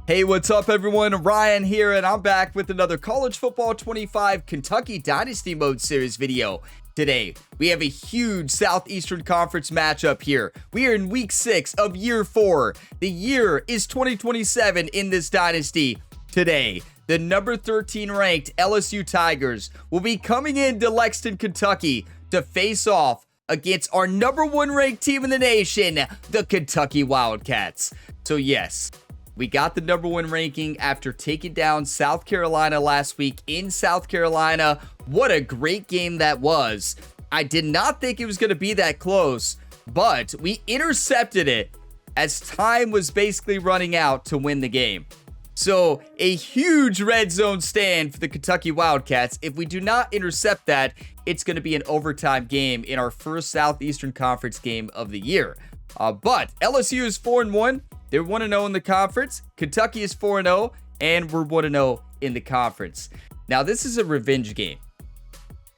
Hey, what's up everyone? Ryan here, and I'm back with another College Football 25 Kentucky Dynasty Mode Series video. Today, we have a huge Southeastern Conference matchup here. We are in week 6 of year 4. The year is 2027 in this dynasty. Today, the number 13 ranked LSU Tigers will be coming into Lexington, Kentucky to face off against our number 1 ranked team in the nation, the Kentucky Wildcats. So yes, we got the number 1 ranking after taking down South Carolina last week in South Carolina. What a great game that was. I did not think it was going to be that close, but we intercepted it as time was basically running out to win the game. So a huge red zone stand for the Kentucky Wildcats. If we do not intercept that, it's going to be an overtime game in our first Southeastern Conference game of the year. But LSU is 4-1. They're 1-0 in the conference. Kentucky is 4-0, and we're 1-0 in the conference. Now, this is a revenge game.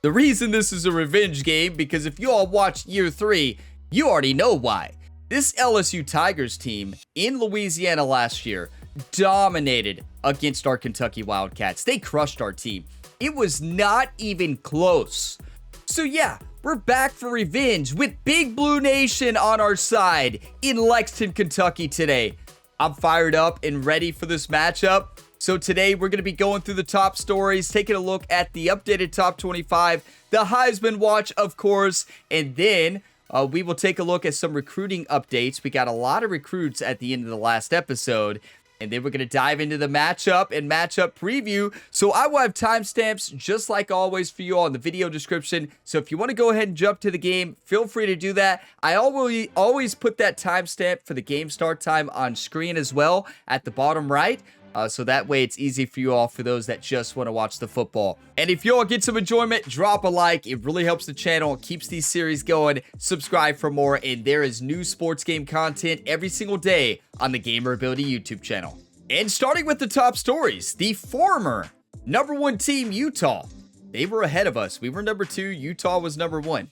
The reason this is a revenge game, because if you all watched year 3, you already know why. This LSU Tigers team in Louisiana last year dominated against our Kentucky Wildcats. They crushed our team. It was not even close. So yeah, we're back for revenge with Big Blue Nation on our side in Lexington, Kentucky today. I'm fired up and ready for this matchup. So today we're going to be going through the top stories, taking a look at the updated top 25, the Heisman watch, of course, and then we will take a look at some recruiting updates. We got a lot of recruits at the end of the last episode. And then we're going to dive into the matchup and matchup preview. So I will have timestamps just like always for you all in the video description. So if you want to go ahead and jump to the game, feel free to do that. I always put that timestamp for the game start time on screen as well at the bottom right. So that way it's easy for you all, for those that just want to watch the football. And if you all get some enjoyment, drop a like. It really helps the channel, keeps these series going. Subscribe for more, and there is new sports game content every single day on the Gamer Ability YouTube channel. And starting with the top stories, the former number 1 team, Utah. They were ahead of us. We were number 2. Utah was number 1.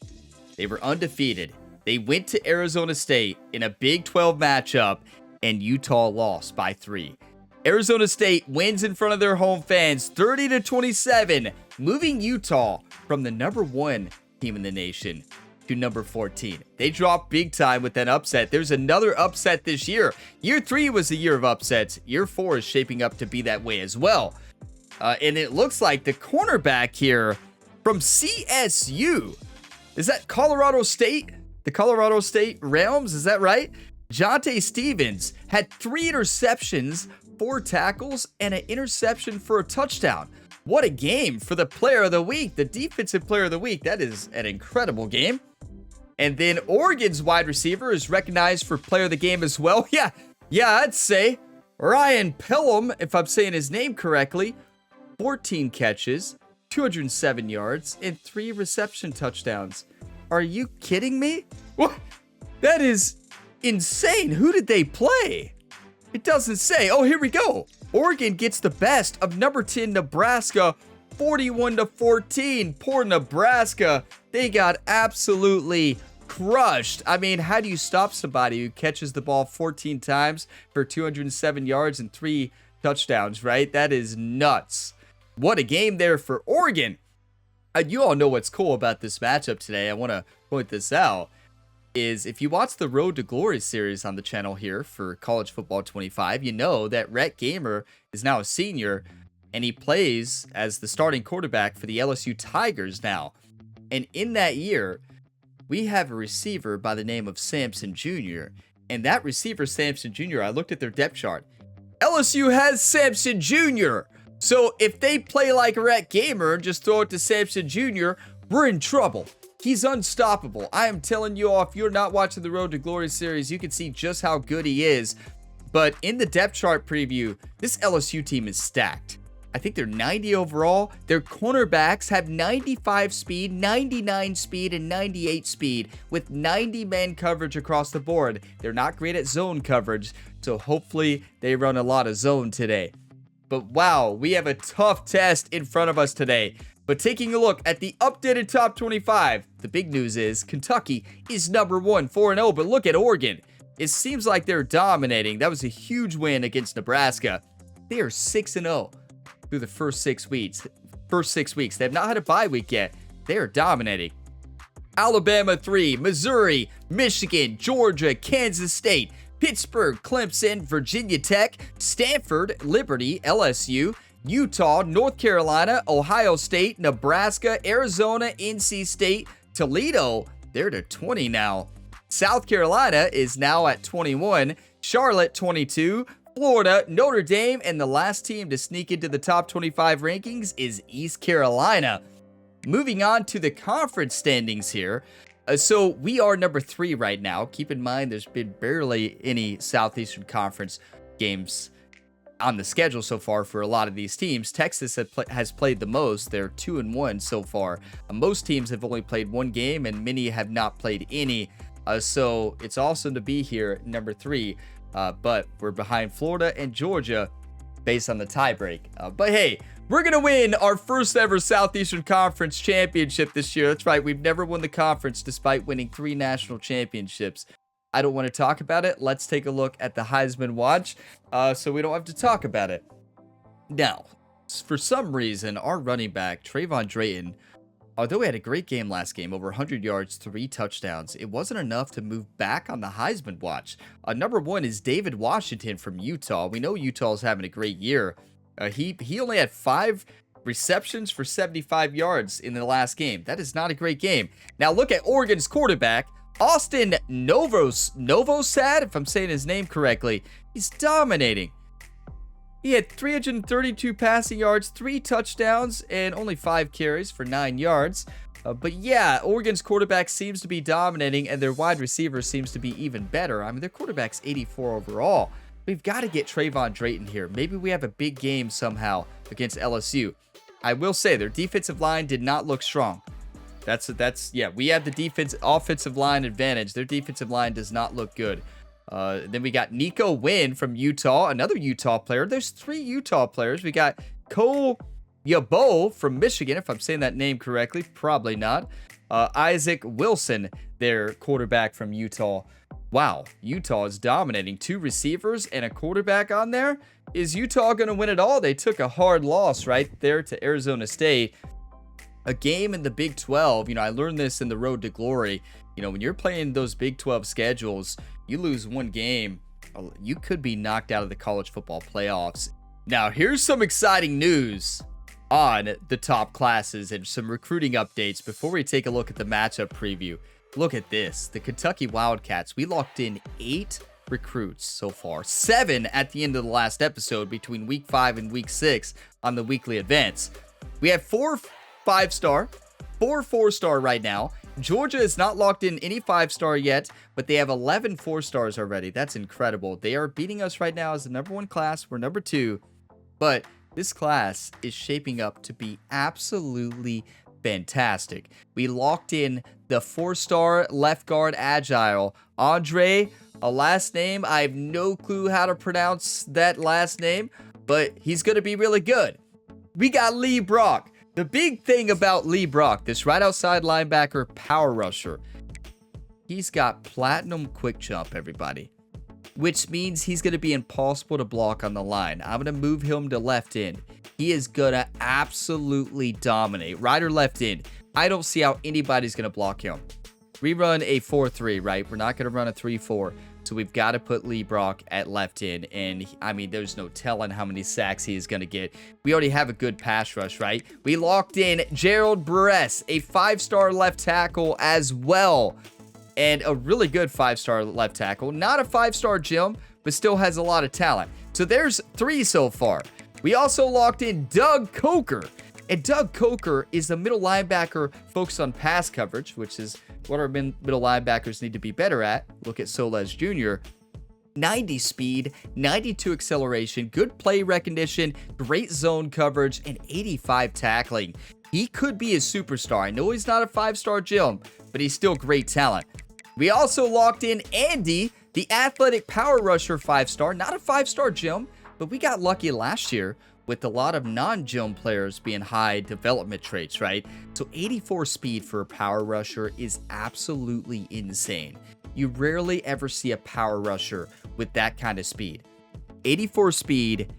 They were undefeated. They went to Arizona State in a Big 12 matchup, and Utah lost by 3. Arizona State wins in front of their home fans 30-27, moving Utah from the number 1 team in the nation to number 14. They dropped big time with that upset. There's another upset this year. Year 3 was the year of upsets. Year 4 is shaping up to be that way as well. And it looks like the cornerback here from CSU, is that Colorado State? The Colorado State Realms, is that right? Jonte Stevens had 3 interceptions, 4 tackles, and an interception for a touchdown. What a game for the player of the week, the defensive player of the week. That is an incredible game. And then Oregon's wide receiver is recognized for player of the game as well. Yeah, I'd say Ryan Pelham, if I'm saying his name correctly. 14 catches, 207 yards, and 3 reception touchdowns. Are you kidding me? What? That is insane. Who did they play? It doesn't say. Oh, here we go. Oregon gets the best of number 10 Nebraska, 41-14. Poor Nebraska. They got absolutely crushed. I mean, how do you stop somebody who catches the ball 14 times for 207 yards and 3 touchdowns, right? That is nuts. What a game there for Oregon. You all know what's cool about this matchup today. I want to point this out. Is if you watch the Road to Glory series on the channel here for College Football 25, you know that Rhett Gamer is now a senior, and he plays as the starting quarterback for the LSU Tigers now. And in that year, we have a receiver by the name of Samson Jr., and that receiver, Samson Jr., I looked at their depth chart. LSU has Samson Jr., so if they play like Rhett Gamer and just throw it to Samson Jr., we're in trouble. He's unstoppable. I am telling you all, if you're not watching the Road to Glory series, you can see just how good he is. But in the depth chart preview, this LSU team is stacked. I think they're 90 overall. Their cornerbacks have 95 speed, 99 speed, and 98 speed with 90 man coverage across the board. They're not great at zone coverage, so hopefully they run a lot of zone today. But wow, we have a tough test in front of us today. But taking a look at the updated top 25, the big news is Kentucky is number 1, 4-0. But look at Oregon. it seems like they're dominating. That was a huge win against Nebraska. They are 6-0 through the first 6 weeks. They have not had a bye week yet. They are dominating. Alabama 3, Missouri, Michigan, Georgia, Kansas State, Pittsburgh, Clemson, Virginia Tech, Stanford, Liberty, LSU, Utah, North Carolina, Ohio State, Nebraska, Arizona, NC State, Toledo, they're to 20 now. South Carolina is now at 21, Charlotte 22, Florida, Notre Dame, and the last team to sneak into the top 25 rankings is East Carolina. Moving on to the conference standings here. So we are number 3 right now. Keep in mind there's been barely any Southeastern Conference games on the schedule so far for a lot of these teams. Texas has played the most. They're 2-1 so far. Most teams have only played 1 game and many have not played any. So it's awesome to be here, number 3. But we're behind Florida and Georgia based on the tiebreak. But hey, we're going to win our first ever Southeastern Conference championship this year. That's right. We've never won the conference despite winning 3 national championships. I don't want to talk about it. Let's take a look at the Heisman watch so we don't have to talk about it. Now, for some reason, our running back, Trayvon Drayton, although he had a great game last game, over 100 yards, 3 touchdowns, it wasn't enough to move back on the Heisman watch. Number 1 is David Washington from Utah. We know Utah's having a great year. He only had 5 receptions for 75 yards in the last game. That is not a great game. Now look at Oregon's quarterback, Austin Novosad, if I'm saying his name correctly. He's dominating. He had 332 passing yards, 3 touchdowns, and only 5 carries for 9 yards. But yeah, Oregon's quarterback seems to be dominating, and their wide receiver seems to be even better. I mean, their quarterback's 84 overall. We've got to get Trayvon Drayton here. Maybe we have a big game somehow against LSU. I will say their defensive line did not look strong. Yeah, we have the offensive line advantage. Their defensive line does not look good. Then we got Nico Wynn from Utah, another Utah player. There's 3 Utah players. We got Cole Yabo from Michigan, if I'm saying that name correctly. Probably not. Isaac Wilson, their quarterback from Utah. Wow, Utah is dominating. 2 receivers and a quarterback on there. Is Utah going to win it all? They took a hard loss right there to Arizona State. A game in the Big 12, I learned this in the Road to Glory. When you're playing those Big 12 schedules, you lose 1 game, you could be knocked out of the college football playoffs. Now, here's some exciting news on the top classes and some recruiting updates before we take a look at the matchup preview. Look at this. The Kentucky Wildcats, we locked in 8 recruits so far. 7 at the end of the last episode between week 5 and week 6 on the weekly events. We have 4 5-star, 4 4-star right now. Georgia is not locked in any 5-star yet, but they have 11 4-stars already. That's incredible. They are beating us right now as the number 1 class. We're number 2, but this class is shaping up to be absolutely fantastic. We locked in the 4-star left guard agile, Andre, a last name. I have no clue how to pronounce that last name, but he's going to be really good. We got Lee Brock. The big thing about Lee Brock, this right outside linebacker power rusher, he's got platinum quick jump, everybody, which means he's going to be impossible to block on the line. I'm going to move him to left end. He is going to absolutely dominate. Right or left end. I don't see how anybody's going to block him. We run a 4-3, right? We're not going to run a 3-4. So we've got to put Lee Brock at left end. And, I mean, there's no telling how many sacks he is going to get. We already have a good pass rush, right? We locked in Gerald Buress, a 5-star left tackle as well. And a really good 5-star left tackle. Not a 5-star Jim, but still has a lot of talent. So there's 3 so far. We also locked in Doug Coker. And Doug Coker is the middle linebacker focused on pass coverage, which is what our middle linebackers need to be better at. Look at Soles Jr. 90 speed, 92 acceleration, good play recognition, great zone coverage, and 85 tackling. He could be a superstar. I know he's not a 5-star Jim, but he's still great talent. We also locked in Andy, the athletic power rusher 5-star. Not a 5-star Jim, but we got lucky last year with a lot of non-Jim players being high development traits, right? So 84 speed for a power rusher is absolutely insane. You rarely ever see a power rusher with that kind of speed. 84 speed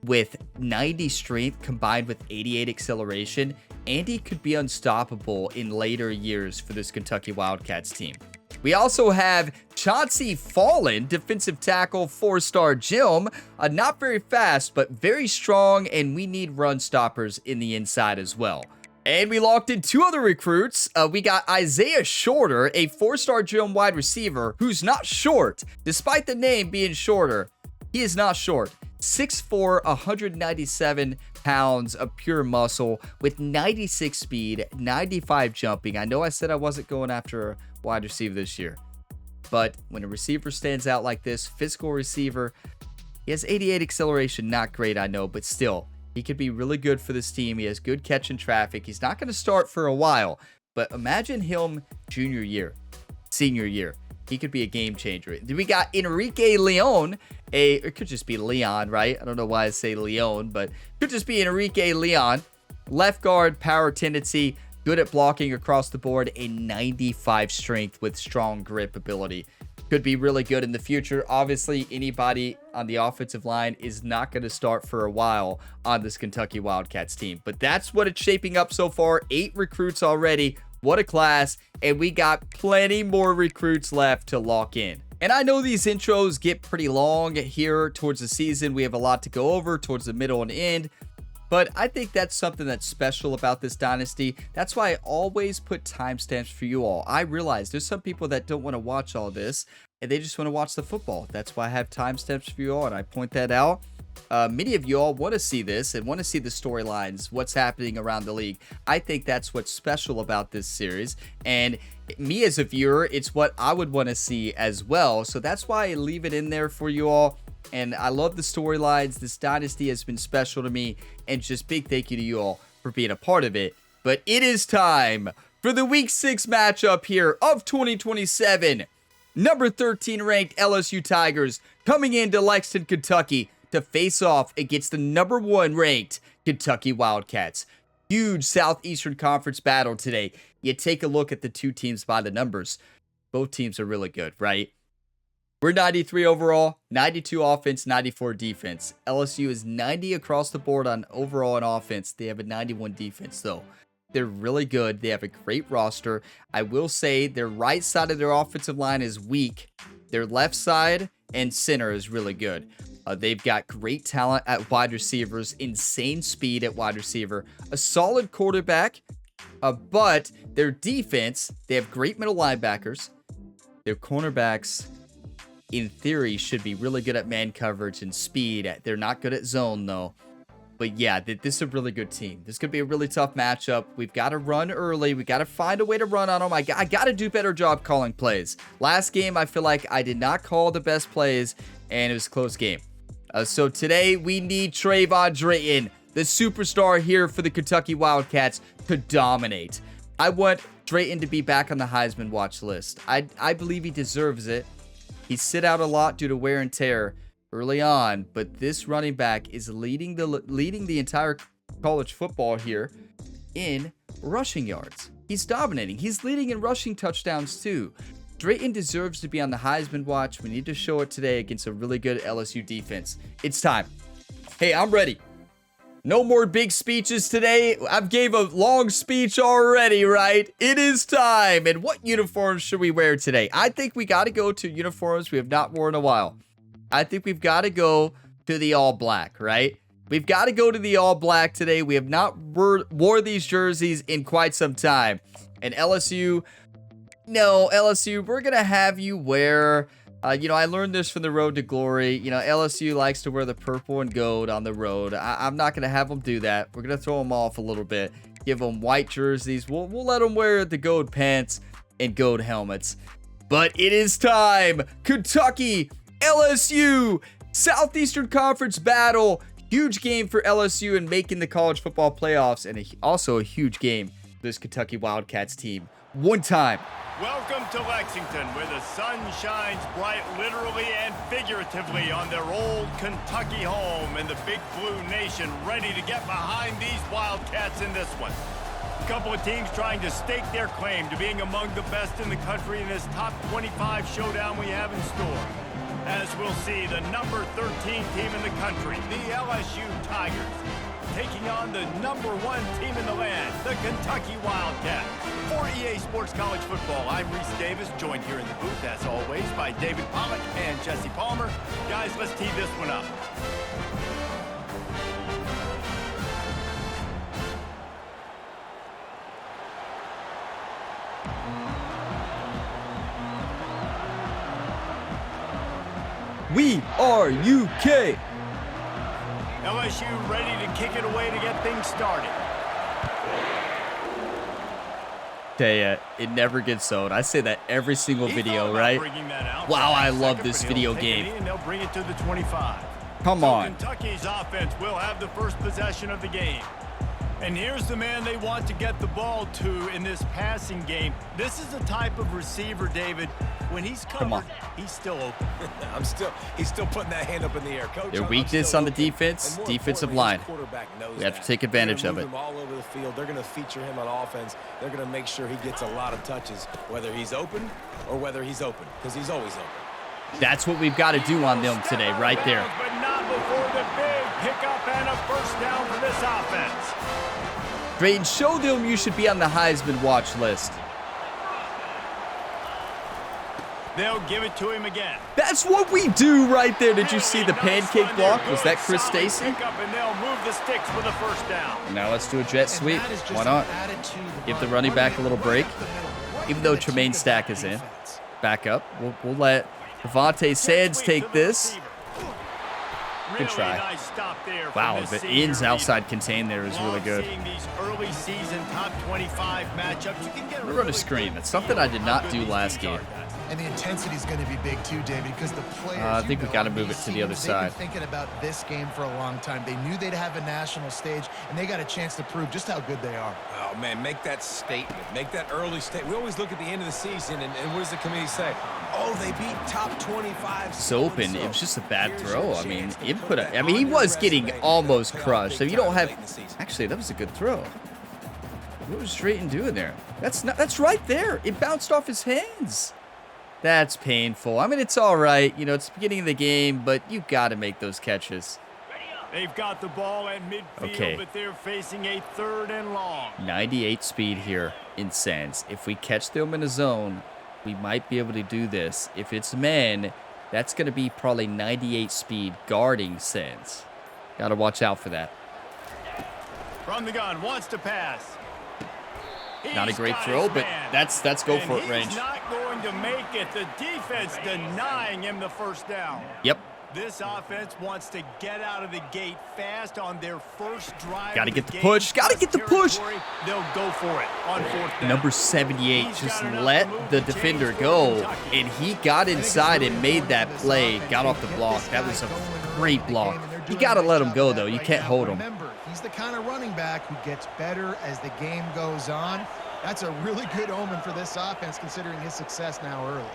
with 90 strength combined with 88 acceleration, Andy could be unstoppable in later years for this Kentucky Wildcats team. We also have Chauncey Fallon, defensive tackle, 4-star Jim. Not very fast, but very strong, and we need run stoppers in the inside as well. And we locked in 2 other recruits. We got Isaiah Shorter, a 4-star Jim wide receiver who's not short. Despite the name being shorter, he is not short. 6'4", 197 pounds of pure muscle with 96 speed, 95 jumping. I know I said I wasn't going after a wide receiver this year, but when a receiver stands out like this, physical receiver, he has 88 acceleration. Not great, I know, but still, he could be really good for this team. He has good catch in traffic. He's not going to start for a while, but imagine him junior year, senior year. He could be a game changer. Then we got Enrique Leon. It could just be Leon, right? I don't know why I say Leon, but it could just be Enrique Leon. Left guard, power tendency, good at blocking across the board, a 95 strength with strong grip ability. Could be really good in the future. Obviously, anybody on the offensive line is not going to start for a while on this Kentucky Wildcats team. But that's what it's shaping up so far. 8 recruits already. What a class. And we got plenty more recruits left to lock in. And I know these intros get pretty long here towards the season. We have a lot to go over towards the middle and end. But I think that's something that's special about this dynasty. That's why I always put timestamps for you all. I realize there's some people that don't want to watch all this and they just want to watch the football. That's why I have timestamps for you all, and I point that out. Many of you all want to see this and want to see the storylines, what's happening around the league. I think that's what's special about this series. And me as a viewer, it's what I would want to see as well. So that's why I leave it in there for you all. And I love the storylines. This dynasty has been special to me. And just big thank you to you all for being a part of it. But it is time for the Week 6 matchup here of 2027. Number 13 ranked LSU Tigers coming into Lexington, Kentucky to face off against the number 1 ranked Kentucky Wildcats. Huge Southeastern Conference battle today. You take a look at the 2 teams by the numbers. Both teams are really good, right? We're 93 overall, 92 offense, 94 defense. LSU is 90 across the board on overall and offense. They have a 91 defense, though. They're really good. They have a great roster. I will say their right side of their offensive line is weak. Their left side and center is really good. They've got great talent at wide receivers, insane speed at wide receiver, a solid quarterback, but their defense, they have great middle linebackers. Their cornerbacks, in theory, should be really good at man coverage and speed. They're not good at zone, though. But yeah, this is a really good team. This could be a really tough matchup. We've got to run early. We got to find a way to run on them. I got to do a better job calling plays. Last game, I feel like I did not call the best plays, and it was a close game. So today, we need Trayvon Drayton, the superstar here for the Kentucky Wildcats, to dominate. I want Drayton to be back on the Heisman watch list. I believe he deserves it. He sit out a lot due to wear and tear early on, but this running back is leading the entire college football here in rushing yards. He's dominating. He's leading in rushing touchdowns too. Drayton deserves to be on the Heisman watch. We need to show it today against a really good LSU defense. It's time. Hey, I'm ready. No more big speeches today. I've gave a long speech already, right? It is time. And what uniforms should we wear today? I think we got to go to uniforms we have not worn in a while. I think we've got to go to the all black, right? We've got to go to the all black today. We have not wore these jerseys in quite some time. And LSU, we're going to have you wear, I learned this from the Road to Glory. LSU likes to wear the purple and gold on the road. I'm not going to have them do that. We're going to throw them off a little bit. Give them white jerseys. We'll let them wear the gold pants and gold helmets. But it is time. Kentucky, LSU, Southeastern Conference battle. Huge game for LSU in making the college football playoffs, and also a huge game for this Kentucky Wildcats team. One time. Welcome to Lexington, where the sun shines bright literally and figuratively on their old Kentucky home, and the Big Blue Nation ready to get behind these Wildcats in this one. Couple of teams trying to stake their claim to being among the best in the country in this top 25 showdown we have in store. As we'll see, the number 13 team in the country, the LSU Tigers, taking on the number 1 team in the land, the Kentucky Wildcats. For EA Sports College Football, I'm Reese Davis, joined here in the booth, as always, by David Pollack and Jesse Palmer. Guys, let's tee this one up. We are UK. LSU ready to kick it away to get things started. It never gets old. I say that every single video, right? Wow, I love this video game. And they'll bring it to the 25. Come on. Kentucky's offense will have the first possession of the game. And here's the man they want to get the ball to in this passing game. This is the type of receiver, David, when he's covered, he's still open. He's still putting that hand up in the air. Coach, Their weakness on the defense, defensive line. We have to take advantage of it. Move him all over the field. They're going to feature him on offense. They're going to make sure he gets a lot of touches, whether he's open or whether he's open, because he's always open. That's what we've got to do on them today, right there. But not before the big pickup and a first down for this offense. Drayton, show them you should be on the Heisman watch list. They'll give it to him again. That's what we do right there. Did you see the pancake block? Was that Chris Stacy? And they'll move the sticks for the first down. Now let's do a jet sweep. Why not? Give the running back a little break. Even though Tremaine Stack is in. Back up. We'll let Devontae Sands take this. Good try. Wow, the ins outside contain there is really good. Early season top 25 matchups. You can get run a screen. That's something I did not do last game. And the intensity is going to be big too, David, because the players. I think we got to move it to the other side. They've been thinking about this game for a long time. They knew they'd have a national stage, and they got a chance to prove just how good they are. Oh man, make that statement. Make that early statement. We always look at the end of the season, and what does the committee say? Oh, they beat top 25. It's open. It was just a bad throw. I mean, he was getting almost crushed. So you don't have. Actually, that was a good throw. What was Drayton doing there? That's right there. It bounced off his hands. That's painful. I mean, it's all right. You know, it's the beginning of the game, but you got to make those catches. They've got the ball at midfield, but they're facing a 3rd and long. 98 speed here in Sands. If we catch them in a zone, we might be able to do this. If it's man, that's going to be probably 98 speed guarding Sands. Got to watch out for that. From the gun, wants to pass. Not a great throw, but that's go for it range. He's not going to make it. The defense denying him the first down. Yep. This offense wants to get out of the gate fast on their first drive. Got to get the push. Got to get the push. They'll go for it on 4th down. Number 78 just let the defender go, and he got inside and made that play. Got off the block. That was a great block. You got to let him go, though. You can't hold him. He's the kind of running back who gets better as the game goes on. That's a really good omen for this offense, considering his success now early.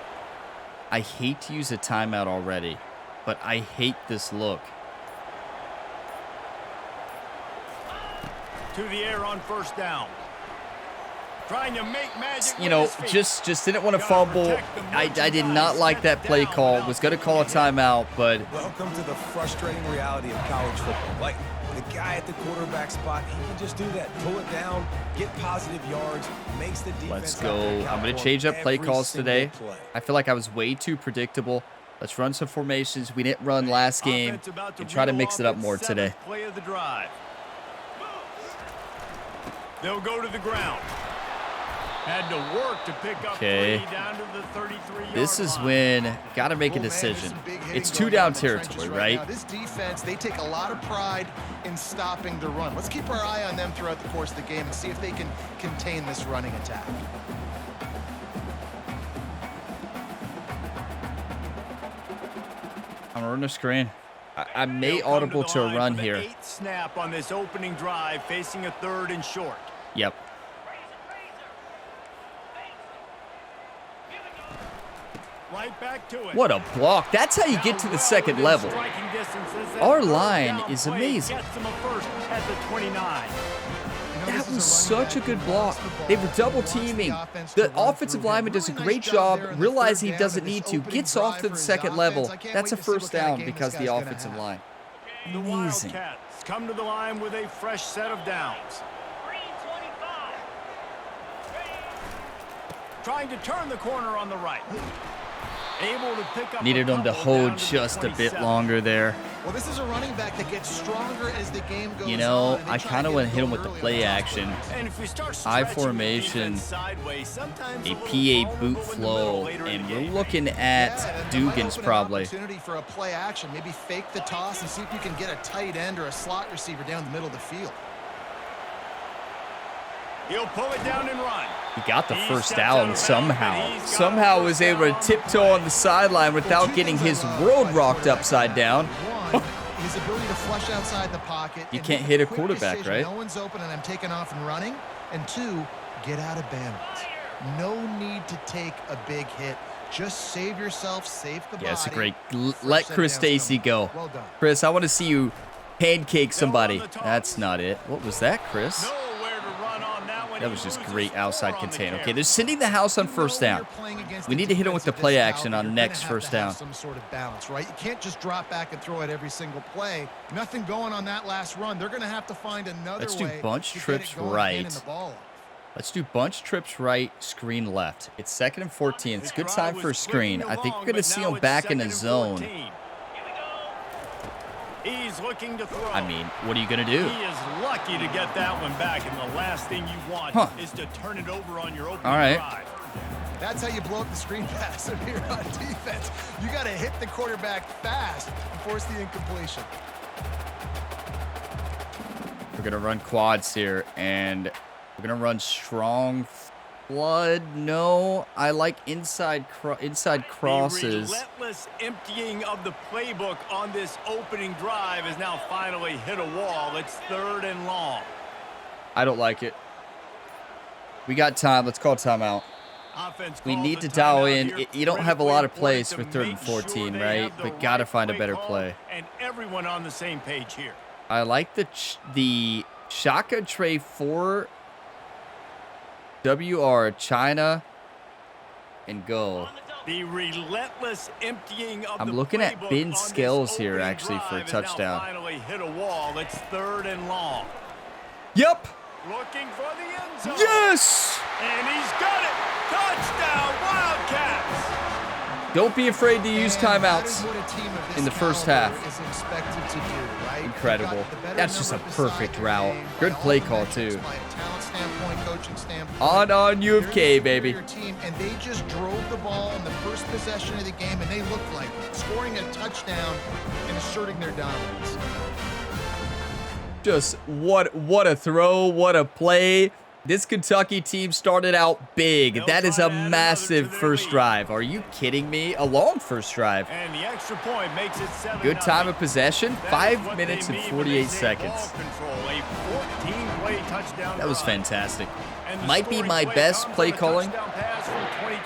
I hate to use a timeout already, but I hate this look. To the air on 1st down. Trying to make magic. You know, just didn't want to fumble. I did not like that play call. Was going to call a timeout, but welcome to the frustrating reality of college football. Like, the guy at the quarterback spot, he can just do that. Pull it down, get positive yards, makes the defense. Let's go. I'm going to change up play calls today. I feel like I was way too predictable. Let's run some formations we didn't run last game and try to mix it up more today. Play of the drive. They'll go to the ground. Had to work to pick up 3 down to the 33-yard This is when got to make a decision. It's 2 down territory, right? Now, this defense, they take a lot of pride in stopping the run. Let's keep our eye on them throughout the course of the game and see if they can contain this running attack. I'm running a screen. I may audible to a run here. 8th snap on this opening drive, facing a 3rd and short. Yep. Right back to it. What a block. That's how you get to the second level. Our line is amazing. Gets him a first at the 29. You That was such a good block. They were double teaming. The offensive lineman does a great job, realizes he doesn't need to, gets off to the second level. That's a first down because of the offensive line. The Wildcats come to the line with a fresh set of downs. Trying to turn the corner on the right. Able to pick up. Needed him to hold just a bit longer there. Well, this is a running back that gets stronger as the game goes on. You know, I kind of want to hit him with the play action. High formation, a PA boot flow, and we're looking at Dugan's probably. Opportunity for a play action. Maybe fake the toss and see if you can get a tight end or a slot receiver down the middle of the field. He'll pull it down and run. He got the first down somehow. Somehow was able to tiptoe on the sideline without getting his world rocked upside down. His ability to flush outside the pocket. You can't hit a quarterback, right? No one's open and I'm taking off and running. And 2, get out of bounds. No need to take a big hit. Just save yourself, save the body. Yeah, it's a great. Let Chris Stacy go. Well done. Chris, I want to see you pancake somebody. That's not it. What was that, Chris? That was just great outside contain. Okay, they're sending the house on first down. We need to hit him with the play action on next first down. Some sort of balance, right? You can't just drop back and throw it every single play. Nothing going on that last run. They're going to have to find another way. Let's do bunch trips right. Let's do bunch trips right, screen left. It's 2nd and 14. It's a good time for a screen. I think we're going to see him back in the zone. He's looking to throw. I mean, what are you going to do? He is lucky to get that one back, and the last thing you want is to turn it over on your opening drive. That's how you blow up the screen pass if you're on defense. You got to hit the quarterback fast and force the incompletion. We're going to run quads here, and we're going to run strong flood. No, I like inside crosses. The relentless emptying of the playbook on this opening drive has now finally hit a wall. It's 3rd and long. I don't like it. We got time. Let's call timeout. We need to dial in. You don't have a lot of plays for 3rd and 14, right? But got to find a better play. And everyone on the same page here. I like the shotgun tray for WR, China, and go. The relentless emptying of I'm looking at Ben Scales here, actually, for a touchdown. Finally hit a wall. It's 3rd and long. Yep. Looking for the end zone. Yes! And he's got it. Touchdown, Wildcats. Don't be afraid to use timeouts in the first half. Incredible. That's just a perfect route. Good play call, too. On U of K, baby. And they just drove the ball in the first possession of the game, and they looked like scoring a touchdown and asserting their dominance. Just what a throw, what a play. This Kentucky team started out big. That is a massive first drive. Are you kidding me? A long first drive. And the extra point makes it 7-0. Good time of possession, 5 minutes and 48 seconds. That was fantastic. Might be my best play calling.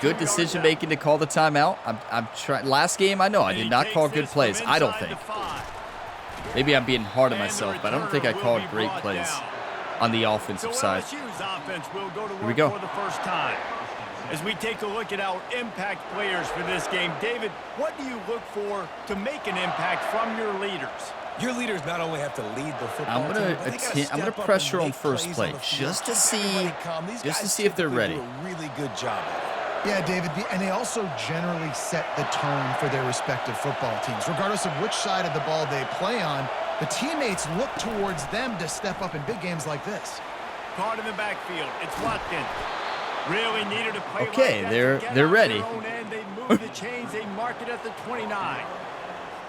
Good decision making to call the timeout. I'm trying. Last game, I know I did not call good plays. I don't think. Maybe I'm being hard on myself, but I don't think I called great plays on the offensive side. Here we go. For the first time. As we take a look at our impact players for this game, David, what do you look for to make an impact from your leaders? Your leaders not only have to lead the football team, I'm gonna pressure on first play just to see if they're ready. Do a really good job. Yeah, David, and they also generally set the tone for their respective football teams. Regardless of which side of the ball they play on, the teammates look towards them to step up in big games like this. Caught in the backfield. It's Watkins. Really needed a play. Okay, like they're ready. They move the chains. They mark it at the 29.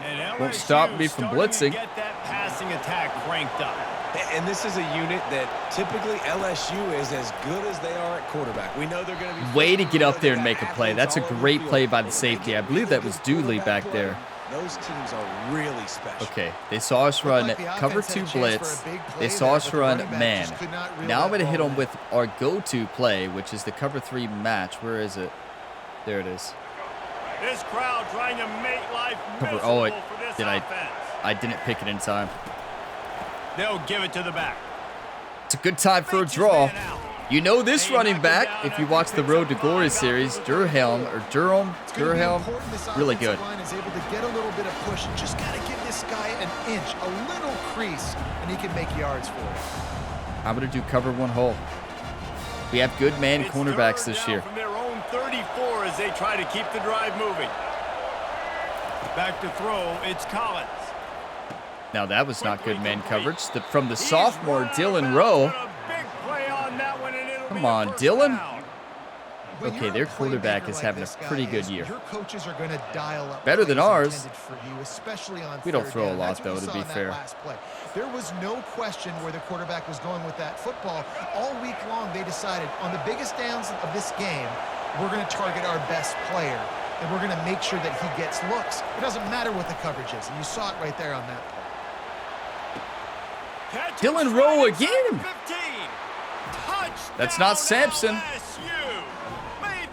And won't stop me from blitzing. Get that passing attack cranked up. And this is a unit that typically LSU is as good as they are at quarterback. We know they're going to be way to get up there and make a play. That's a great play by the safety. I believe that was Dooley back there. Those teams are really special. Okay, they saw us run cover 2 blitz. They saw us run man. Now I'm going to hit them with our go-to play, which is the cover 3 match. Where is it? There it is. This crowd trying to make life miserable for this offense. I didn't pick it in time. They'll give it to the back. It's a good time for a draw. You know this running back if you watch the Road to Glory series, Durham, really good. Line is able to get a little bit of push. Just got to give this guy an inch, a little crease, and he can make yards for it. I'm going to do cover one hole. We have good man cornerbacks this year. From their own 34 as they try to keep the drive moving. Back to throw, it's Collins. Now that was not good man coverage. From the sophomore, Dylan Rowe. Come on, Dylan. Okay, their quarterback is having a pretty good year. Your coaches are going to dial up better than ours. for you, especially on we don't third throw a down. lot, That's though, what we to saw be in that fair. last play. There was no question where the quarterback was going with that football. All week long, they decided on the biggest downs of this game, we're going to target our best player, and we're going to make sure that he gets looks. It doesn't matter what the coverage is, and you saw it right there on that play. Dylan Rowe again. That's not Sampson.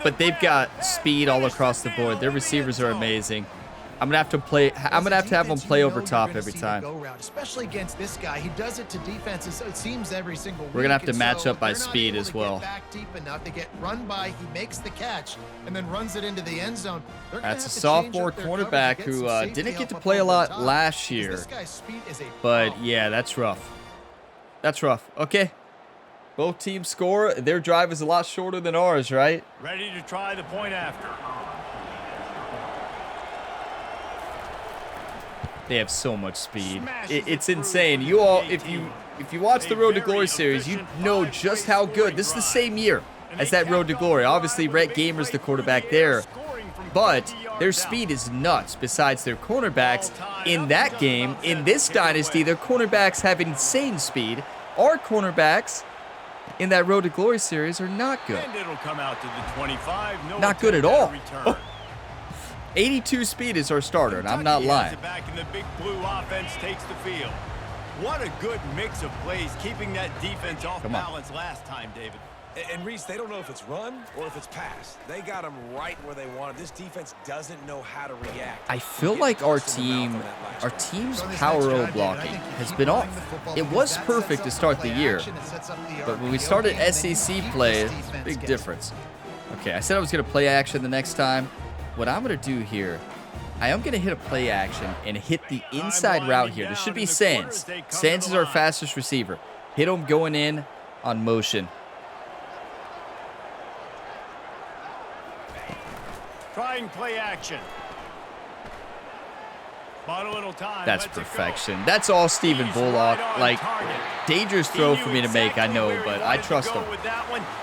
But they've got speed all across the board. Their receivers are amazing. I'm gonna have to have them play over top every time. Especially against this guy, he does it to defenses. It seems every single week. We're gonna have to and match so up by they're not speed able as to well. Get back deep enough. They get run by. He makes the catch and then runs it into the end zone. That's a sophomore cornerback who didn't get to play a lot last year. But yeah, that's rough. That's rough. Okay. Both teams score. Their drive is a lot shorter than ours, right? Ready to try the point after. They have so much speed. It's insane. You all, if you watch the Road to Glory series, you know just how good. This is the same year as that Road to Glory. Obviously, Rhett Gamer's the quarterback there, but their speed is nuts. Besides their cornerbacks in that game, in this dynasty, their cornerbacks have insane speed. Our cornerbacks in that Road to Glory series are not good. And it'll come out to the 25. Not good at all. 82 speed is our starter, and I'm not lying. Back in the big blue offense takes the field. What a good mix of plays, keeping that defense off balance last time, David. And Reese, they don't know if it's run or if it's pass. They got them right where they want it. This defense doesn't know how to react. I feel like our team's power row blocking has been off. It was perfect to start the year, but when we started SEC play, big difference. Okay, I said I was going to play action the next time. What I'm going to do here, I am going to hit a play action and hit the inside route here. This should be Sands. Sands is our fastest receiver. Hit him going in on motion. Trying play action. That's perfection. That's all Stephen Bullock. Like, dangerous throw for me to make, I know, but I trust him.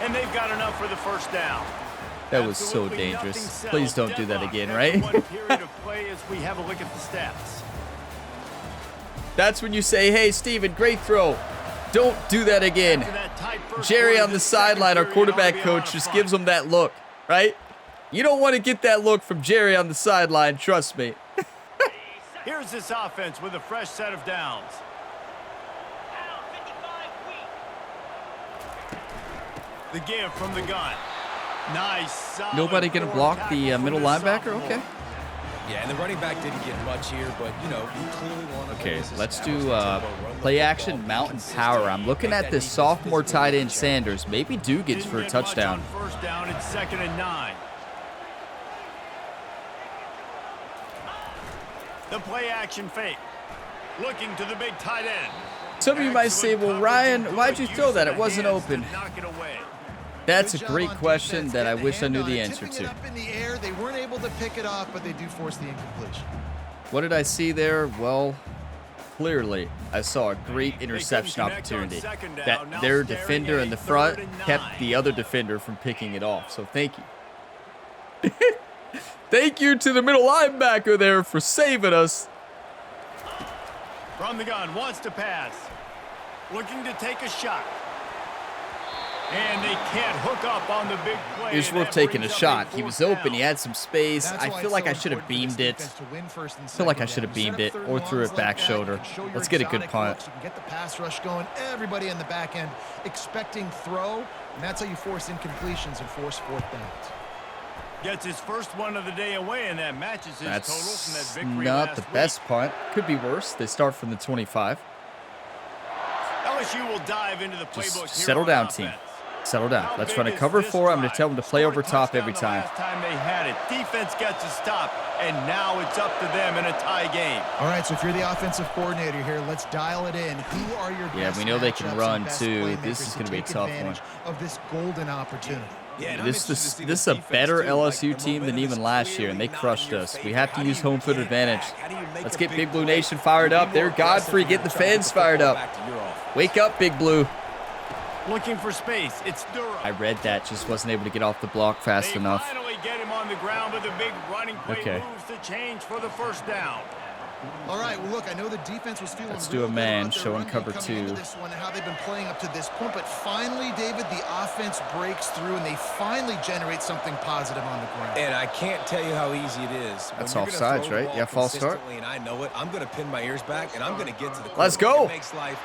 And they've got enough for the first down. That was so dangerous. Please don't do that again, right? That's when you say, hey, Steven, great throw. Don't do that again. Jerry on the sideline, our quarterback coach, just gives him that look, right? You don't want to get that look from Jerry on the sideline, trust me. Here's this offense with a fresh set of downs. The give from the gun. Nice. Nobody gonna block the middle linebacker? Okay. Yeah, and the running back didn't get much here, but, you know, you clearly want to. Okay, let's do play action, mountain power. I'm looking at this sophomore tight end Sanders. Maybe Dugans for a touchdown. First down, it's 2nd and 9. The play action fake. Looking to the big tight end. Some of you might say, well, Ryan, why'd you throw that? It wasn't open. That's a great question that I wish I knew the answer to. They weren't able to pick it off, but they do force the incompletion. What did I see there? Well, clearly, I saw a great interception opportunity. That their defender in the front kept the other defender from picking it off. So thank you. Thank you to the middle linebacker there for saving us. From the gun, wants to pass. Looking to take a shot. And they can't hook up on the big play. It was worth taking a shot. He was open. He had some space. I feel like I should have beamed it. Or threw it back shoulder. Let's get a good punt. You can get the pass rush going. Everybody in the back end expecting throw, and that's how you force incompletions and force fourth downs. Gets his first one of the day away, and that matches his total from that victory not last the week. best punt. Could be worse. They start from the 25. LSU will dive into the playbook. Just settle down, team. Settle down. Let's run a cover 4. I'm going to tell them to play over top every time. Last time they had it. Defense gets a stop, and now it's up to them in a tie game. All right, so if you're the offensive coordinator here, let's dial it in. Who are your best we know they can matchups run and best too. This playmakers is going to be a take tough one. advantage of this golden opportunity? Yeah, This is a better LSU team than even last year, and they crushed us. We have to use home field advantage. Let's get Big Blue Nation fired up. There, Godfrey, get the fans fired up. Wake up, Big Blue. Looking for space. It's Durham. I read that, just wasn't able to get off the block fast They enough. finally get him on the ground with a big running play Okay. moves to change for the first down. All right, well, look, I know the defense was feeling Let's do real a good man about their showing run cover game coming into 2. this one and how they've been playing up to this point, but finally, David, the offense breaks through and they finally generate something positive on the ground. And I can't tell you how easy it is. That's When you're gonna offsides, throw the right? ball Yeah, false start. consistently, and I know it. I'm going to pin my ears back, and I'm going to get to the Let's quarterback. go. It makes life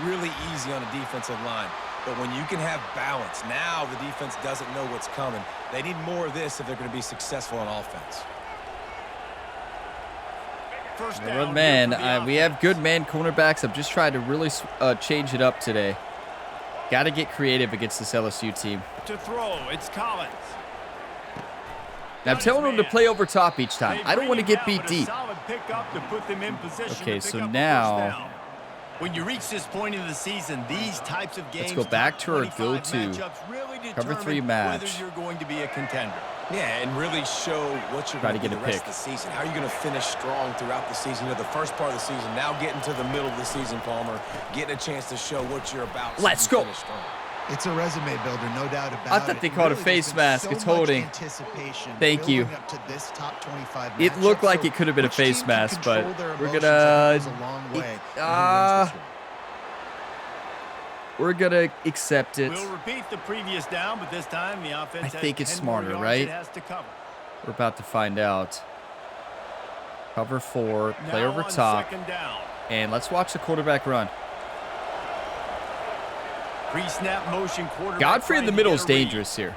really easy on a defensive line. But when you can have balance, now the defense doesn't know what's coming. They need more of this if they're going to be successful on offense. First Good down man. here for the We have good man cornerbacks. I'm just trying to really change it up today. Got to get creative against this LSU team. to throw. It's Collins. And I'm telling them to play over top each time. They I don't bring want to him get down, beat but a deep. solid pickup to put them in position Okay, to pick so up the now- first down. When you reach this point in the season, these types of games, go back top to our 25 go-to matchups really cover 3 determine match. whether you're going to be a contender. Yeah, and really show what you're Try going to to get do a the rest pick. of the season. How are you going to finish strong throughout the season? You know, the first part of the season, now getting to the middle of the season, Palmer, getting a chance to show what you're about. so Let's you can go. finish strong. It's a resume builder, no doubt about it. I thought they called a Really, face there's been mask. so It's much holding. anticipation Thank you. building up to this top 25 It matchup, looked like so it could have been a which face team can mask, but control their we're emotions, gonna- I think, goes a long way in who wins this one. We're going to accept it. We'll repeat the previous down, but this time the offense I has think it's 10 more smarter, yards right? it has to cover. We're about to find out. Cover 4, play Now over on top, second down. and let's watch the quarterback run. Pre-snap motion quarterback. Godfrey in the trying to middle get is a read. dangerous here.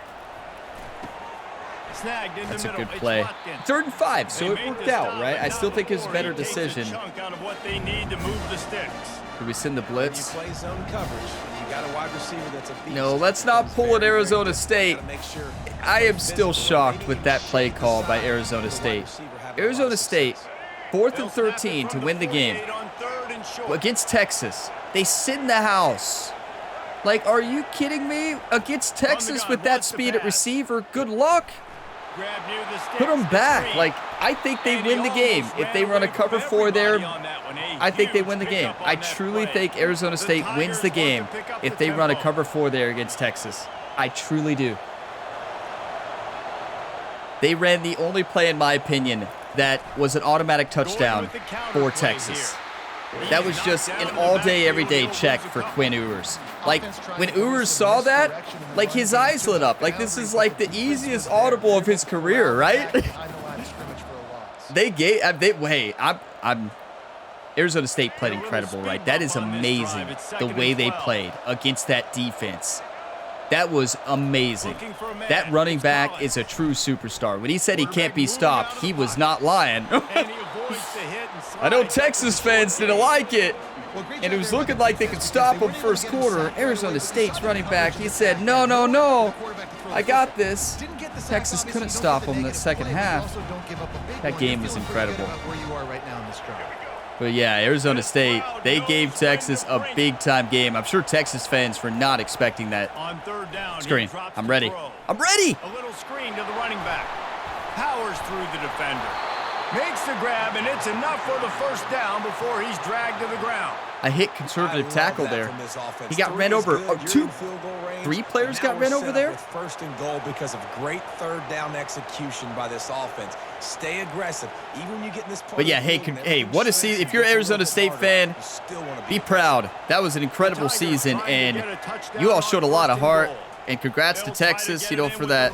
Snagged in That's the a middle. good It's play. locked in. 3rd and 5, so They it made worked the out, stop, right? but I not still think it's a before better he takes a decision. chunk out of what they need to move the sticks. Do we send the When you blitz? play zone coverage, you got a wide receiver that's a beast. No, let's not He's pull very, at very Arizona good. State. You gotta make sure I am he's still physical. shocked They with need that to play decide call by the Arizona wide State. receiver having a lot Arizona of State, success. 4th They'll and snap it 13 to from win the game. 48 on 3rd and short. Against Texas. They sit in the house. Like, are you kidding me? Against Texas gun, with that wants the speed at pass. receiver, good luck. Grab near the sticks. Put them It's back. free. Like, I think they And win he the game. almost If they ran run a away cover from 4 there, everybody on that one. A I think they huge win the game. pickup on I that truly play. think Arizona State wins Tigers the want to game pick up if the they run a tempo. cover 4 there against Texas. I truly do. They ran the only play, in my opinion, that was an automatic touchdown with the counter for play Texas. here. That was just an all-day, everyday check for Quinn Ewers. Like, when Ewers saw that, like, his eyes lit up. Like, this is like the easiest audible of his career, right? Arizona State played incredible, right? That is amazing, the way they played against that defense. That was amazing. That running back is a true superstar. When he said he can't be stopped, he was not lying. And he avoids the hit and I know slides Texas up to the fans didn't 48. like it, and it was looking like they could stop him first quarter. Arizona State's running back, he said, no, no, no, I got this. Texas couldn't stop him in the second half. That game was incredible. But yeah, Arizona State, they gave Texas a big-time game. I'm sure Texas fans were not expecting that. On 3rd down, he Screen. drops I'm the ready. throw. I'm ready. A little screen to the running back. Powers through the defender. Makes the grab, and it's enough for the first down before he's dragged to the ground. I hit conservative tackle there. He got ran over. Oh, three players got ran over there? 1st and goal because of great 3rd down execution by this offense. Stay aggressive, even when you get in this part. But yeah, hey, what a season. If you're an Arizona State fan, be proud. That was an incredible season, and you all showed a lot of heart. And congrats to Texas, for that.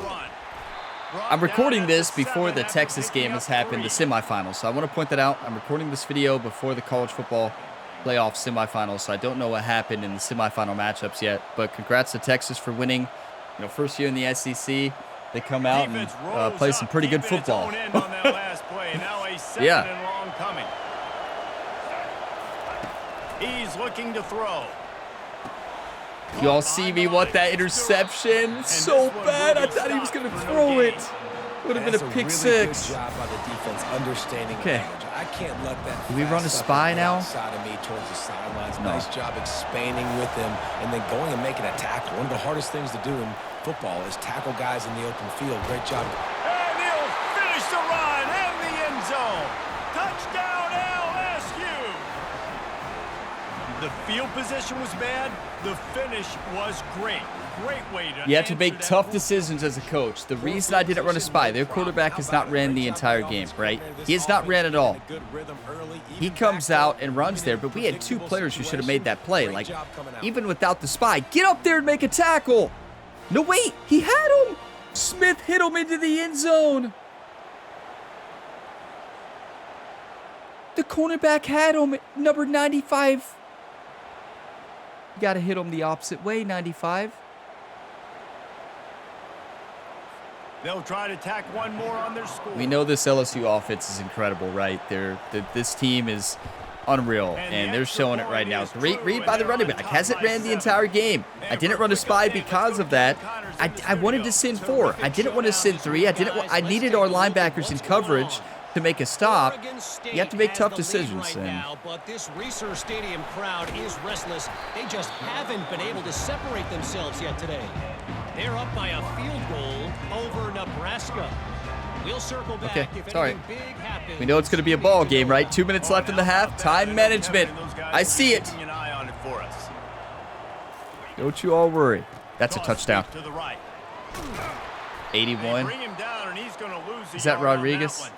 I'm recording this before the Texas game has happened, the semifinals. So I want to point that out. I'm recording this video before the college football playoff semifinals, so I don't know what happened in the semifinal matchups yet. But congrats to Texas for winning. First year in the SEC, they come out and play some pretty good football. Yeah. And long coming. He's looking to throw. Y'all see me want that interception so bad. I thought he was going to throw it. Would have been a pick six. Good job by the defense understanding Okay. I can't let that. Do we run a spy now? Side of me towards the sidelines. No. Nice job expanding with him and then going and making a tackle. One of the hardest things to do in football is tackle guys in the open field. Great job. And he'll finish the run and the end zone. Touchdown, LSU. The field position was bad. The finish was great. Great way to You have to make tough decisions as a coach. The reason I didn't run a spy, their quarterback has not ran the entire game, right? He has not ran at all. He comes out and runs there, but we had two players who should have made that play. Like, even without the spy, get up there and make a tackle. No, wait, he had him. Smith hit him into the end zone. The cornerback had him at number 95. You got to hit him the opposite way, 95. They'll try to tack one more on their score. We know this LSU offense is incredible, right? This team is unreal, and they're showing it right now. Great read by the running back. Hasn't ran the entire game. I didn't run a spy because of that. I wanted to send 4. I didn't want to send 3. I needed our linebackers in coverage to make a stop. You have to make tough decisions. But this Reser Stadium crowd is restless. They just haven't been able to separate themselves yet today. They're up by a field goal over Nebraska. We'll circle back if sorry. anything big happens. We know it's going to be a ball game, right? 2 minutes left in the half. Time management. I see it. Keeping an eye on it for us. Don't you all worry. That's a touchdown. To the right. 81. Bring him down and he's going to lose the Is that yard on Rodriguez? that one.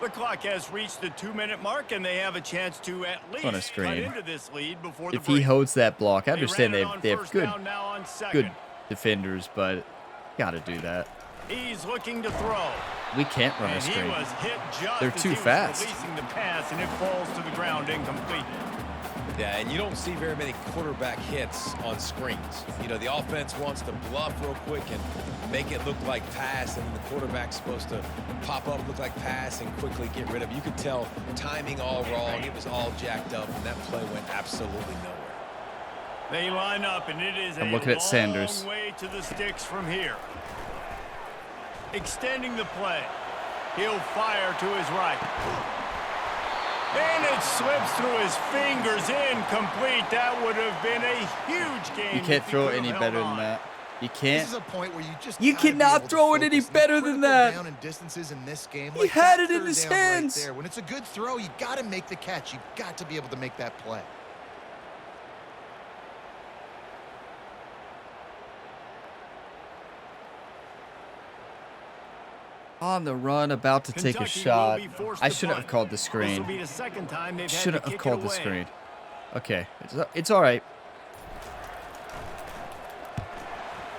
The clock has reached the 2-minute mark, and they have a chance to at least On a screen. cut into this lead before the If he break. holds that block, I understand ran it they on have first good down, now on second. good defenders, but got to do that. He's looking to throw. We can't run a And he screen. was hit just They're as too he was fast. releasing the pass, and it falls to the ground incomplete. Yeah, and you don't see very many quarterback hits on screens. You know, the offense wants to bluff real quick and make it look like pass, and the quarterback's supposed to pop up, look like pass, and quickly get rid of it. You could tell timing all wrong. It was all jacked up, and that play went absolutely nowhere. They line up, and it is I'm a looking at long Sanders. way to the sticks from here. Extending the play. He'll fire to his right. And it slips through his fingers, incomplete. That would have been a huge game. You can't throw it any better than that. You This can't. is a point where you just You gotta be cannot able to throw it any focus. better The than critical that. Down and distances in this game, He like had that it in third his down right hands. there. When it's a good throw, you got to make the catch. You got to be able to make that play. On the run, about to take a Kentucky shot. will be forced I to shouldn't punt. have called the This will screen. be the second time they've had Shouldn't to have kick called it the away. screen. Okay, it's all right.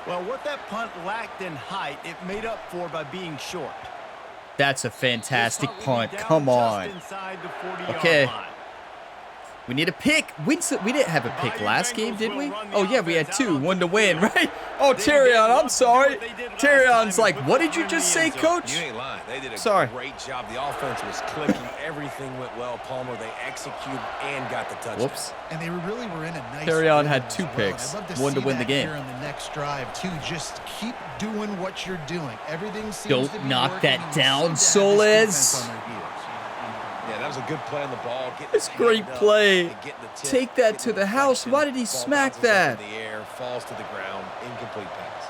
Well, what that punt lacked in height, it made up for by being short. That's a This fantastic will be punt. down Come just on. inside the 40-yard Okay. line. We need a pick. We didn't have a pick last game, did we? Oh, yeah, we had 2. 1 to win, right? Oh, Terrion, I'm sorry. Terrion's like, what did you just say, coach? You ain't lying. They did a Sorry. great job. The offense was clicking. Everything went well. Palmer, they executed and got the touchdown. Whoops. And they really were in a nice Carry-on rhythm had as 2 well. picks, I'd love to 1 to see win the that game. here on the next drive too. Just keep doing what you're doing. Everything seems Don't to be knock working, that and you down, seem to have this Soles. defense on their heels. Yeah, that was a good play on the ball. Getting It's his great hand up play. and getting the tip, Take that getting to the house. deflection. Why did he Ball smack bounces up that? in the air, falls to the ground, incomplete pass.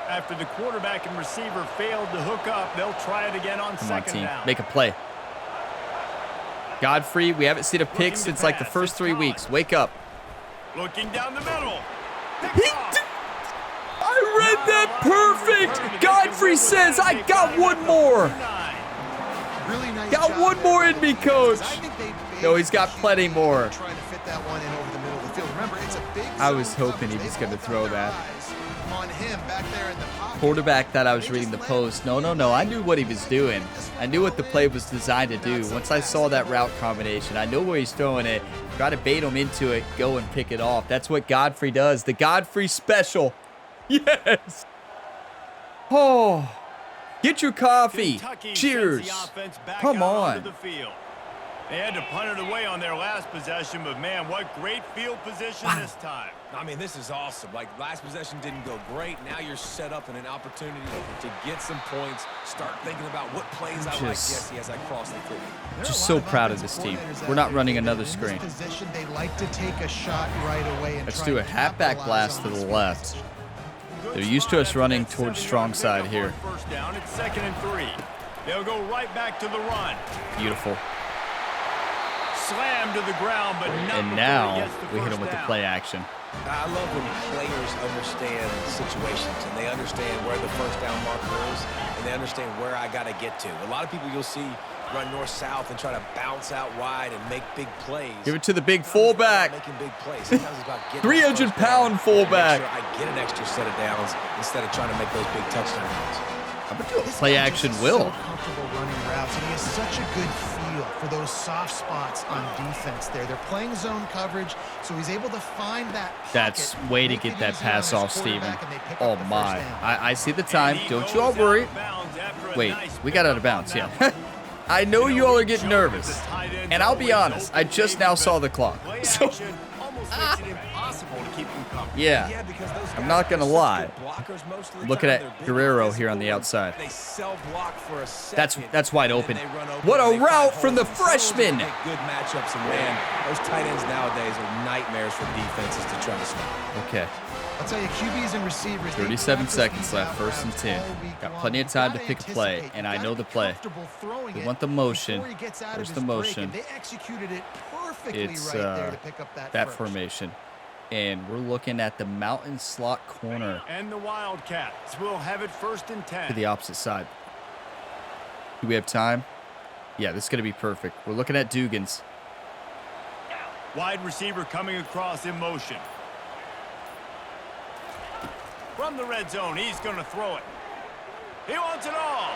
After the quarterback and receiver failed to hook up, they'll try it again on Come on, second team. down. Make a play. Godfrey, we haven't seen a pick Looking to since like the pass. first It's 3 Collins. weeks. Wake up. Looking down the middle. He I read that perfect. Godfrey says, I got one more. Really nice Got job one there. more in me, coach. I think they No, he's got plenty more. Trying to fit that one in over the middle of the field. Remember, it's a big I was zone hoping he coverage. was They gonna both throw have their that. eyes on him back there in the pocket. Quarterback thought I was They reading the just post. let No. I knew what he was doing. I knew what the play was designed to do. Once I saw that route combination, I know where he's throwing it. Try to bait him into it, go and pick it off. That's what Godfrey does. The Godfrey special. Yes. Oh. Get your coffee. Kentucky sends Cheers. the offense back Come out on. onto the field. They had to punt it away on their last possession, but man, what great field position this time. I mean, this is awesome. Like, last possession didn't go great. Now you're set up in an opportunity to get some points. Start thinking about what plays I like Jesse as I cross the field. Just so proud of this team. We're not running another screen. They like to take a shot right away. Let's do a halfback blast to the left. They're used to us running towards strong side here. First down, it's 2nd and 3. They'll go right back to the run. Beautiful. Slam to the ground, but not And now we hit him with the play action. I love when players understand situations and they understand where the first down marker is and they understand where I got to get to. A lot of people you'll see run north-south and try to bounce out wide and make big plays. Give it to the big fullback. Making big plays. Sometimes it's about getting 300-pound fullback. Sure I get an extra set of downs instead of trying to make those big touchdown runs. I'm going to do a play action will. So comfortable running routes, and he has such a good feel for those soft spots on defense there. They're playing zone coverage, so he's able to find that pocket. That's way to get that pass off, Steven. Oh, my. I see the time. Don't you all worry. Wait, we got out of bounds, yeah. I know you all are getting nervous. And I'll be honest, I just now saw the clock. So, yeah, I'm not going to lie. Looking at Guerrero here on the outside. That's wide open. What a route from the freshman. Good matchups, and man, those tight ends nowadays are nightmares for defenses to try to stop. Okay. I'll tell you, QBs and receivers. 37 seconds left, 1st and 10. Got plenty of time to pick a play, and I know the play. We want the motion. Where's the motion? It's that formation. And we're looking at the mountain slot corner. And the Wildcats will have it 1st and 10. To the opposite side. Do we have time? Yeah, this is going to be perfect. We're looking at Dugans. Wide receiver coming across in motion. From the red zone, he's going to throw it. He wants it all.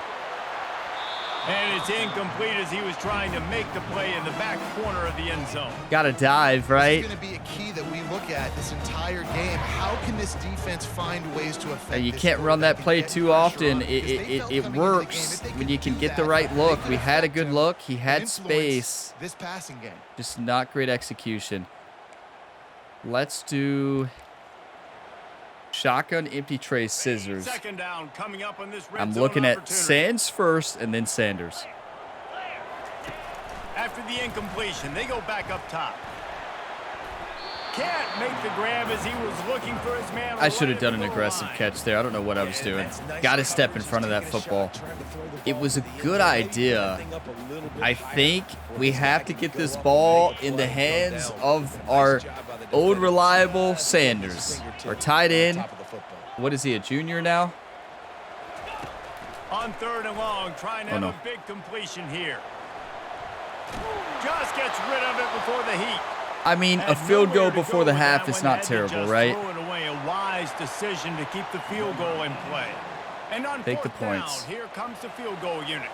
And it's incomplete as he was trying to make the play in the back corner of the end zone. Got to dive, right? It's going to be a key that we look at this entire game. How can this defense find ways to affect You can't run that play too often. It works when you can get the right look. We had a good look. He had space. This passing game. Just not great execution. Let's do shotgun, empty tray, scissors. Second down coming up on this red I'm zone looking at opportunity. Sands first and then Sanders. After the incompletion, they go back up top. Can't make the grab as he was looking for his man. I should have done an aggressive catch there. I don't know what I was doing. Got to step in front of that football. It was a good idea. I think we have to get this ball in the hands of our old reliable Sanders. Our tight end. What is he, a junior now? On 3rd and long, trying to have a big completion here. Just gets rid of it before the heat. I mean, a field goal before the half is not terrible, right? A wise decision to keep the field goal in play. And on take the 4th points. Down, here comes the field goal unit.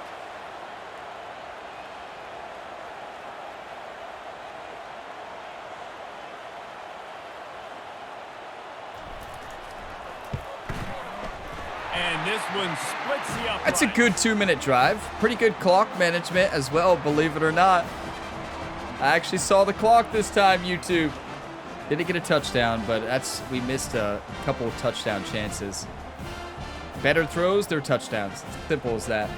And this one splits the upright. That's a good 2-minute drive. Pretty good clock management as well, believe it or not. I actually saw the clock this time, YouTube. Didn't get a touchdown, but we missed a couple of touchdown chances. Better throws, they're touchdowns. It's simple as that.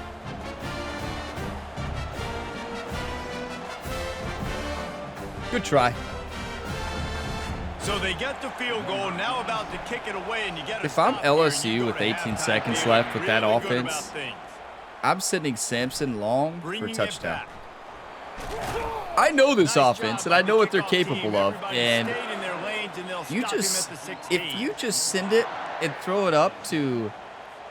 Good try. So they get the field goal, now about to kick it away, and you get If I'm LSU with 18 seconds left with that offense, I'm sending Sampson long for a touchdown. I know this offense, and I know what they're capable of, and if you just send it and throw it up to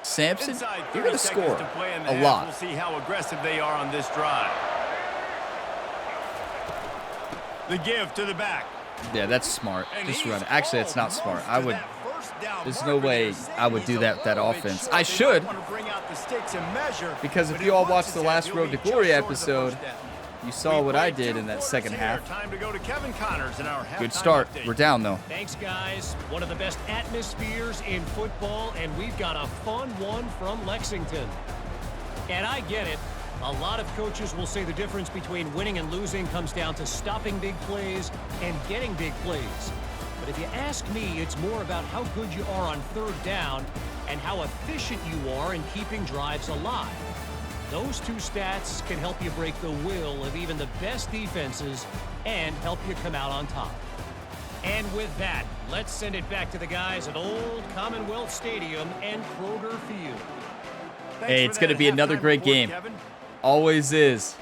Sampson, you're going to score a lot. We'll see how aggressive they are on this drive. The give to the back. Yeah, that's smart. Just run it. Actually, it's not smart. There's no way I would do that with that offense. I should, because if you all watched the last Road to Glory episode, you saw what I did in that second half. Good start. We're down, though. Thanks, guys. One of the best atmospheres in football, and we've got a fun one from Lexington. And I get it. A lot of coaches will say the difference between winning and losing comes down to stopping big plays and getting big plays. But if you ask me, it's more about how good you are on third down and how efficient you are in keeping drives alive. Those two stats can help you break the will of even the best defenses and help you come out on top. And with that, let's send it back to the guys at Old Commonwealth Stadium and Kroger Field. Hey, it's going to be another great game. Always is.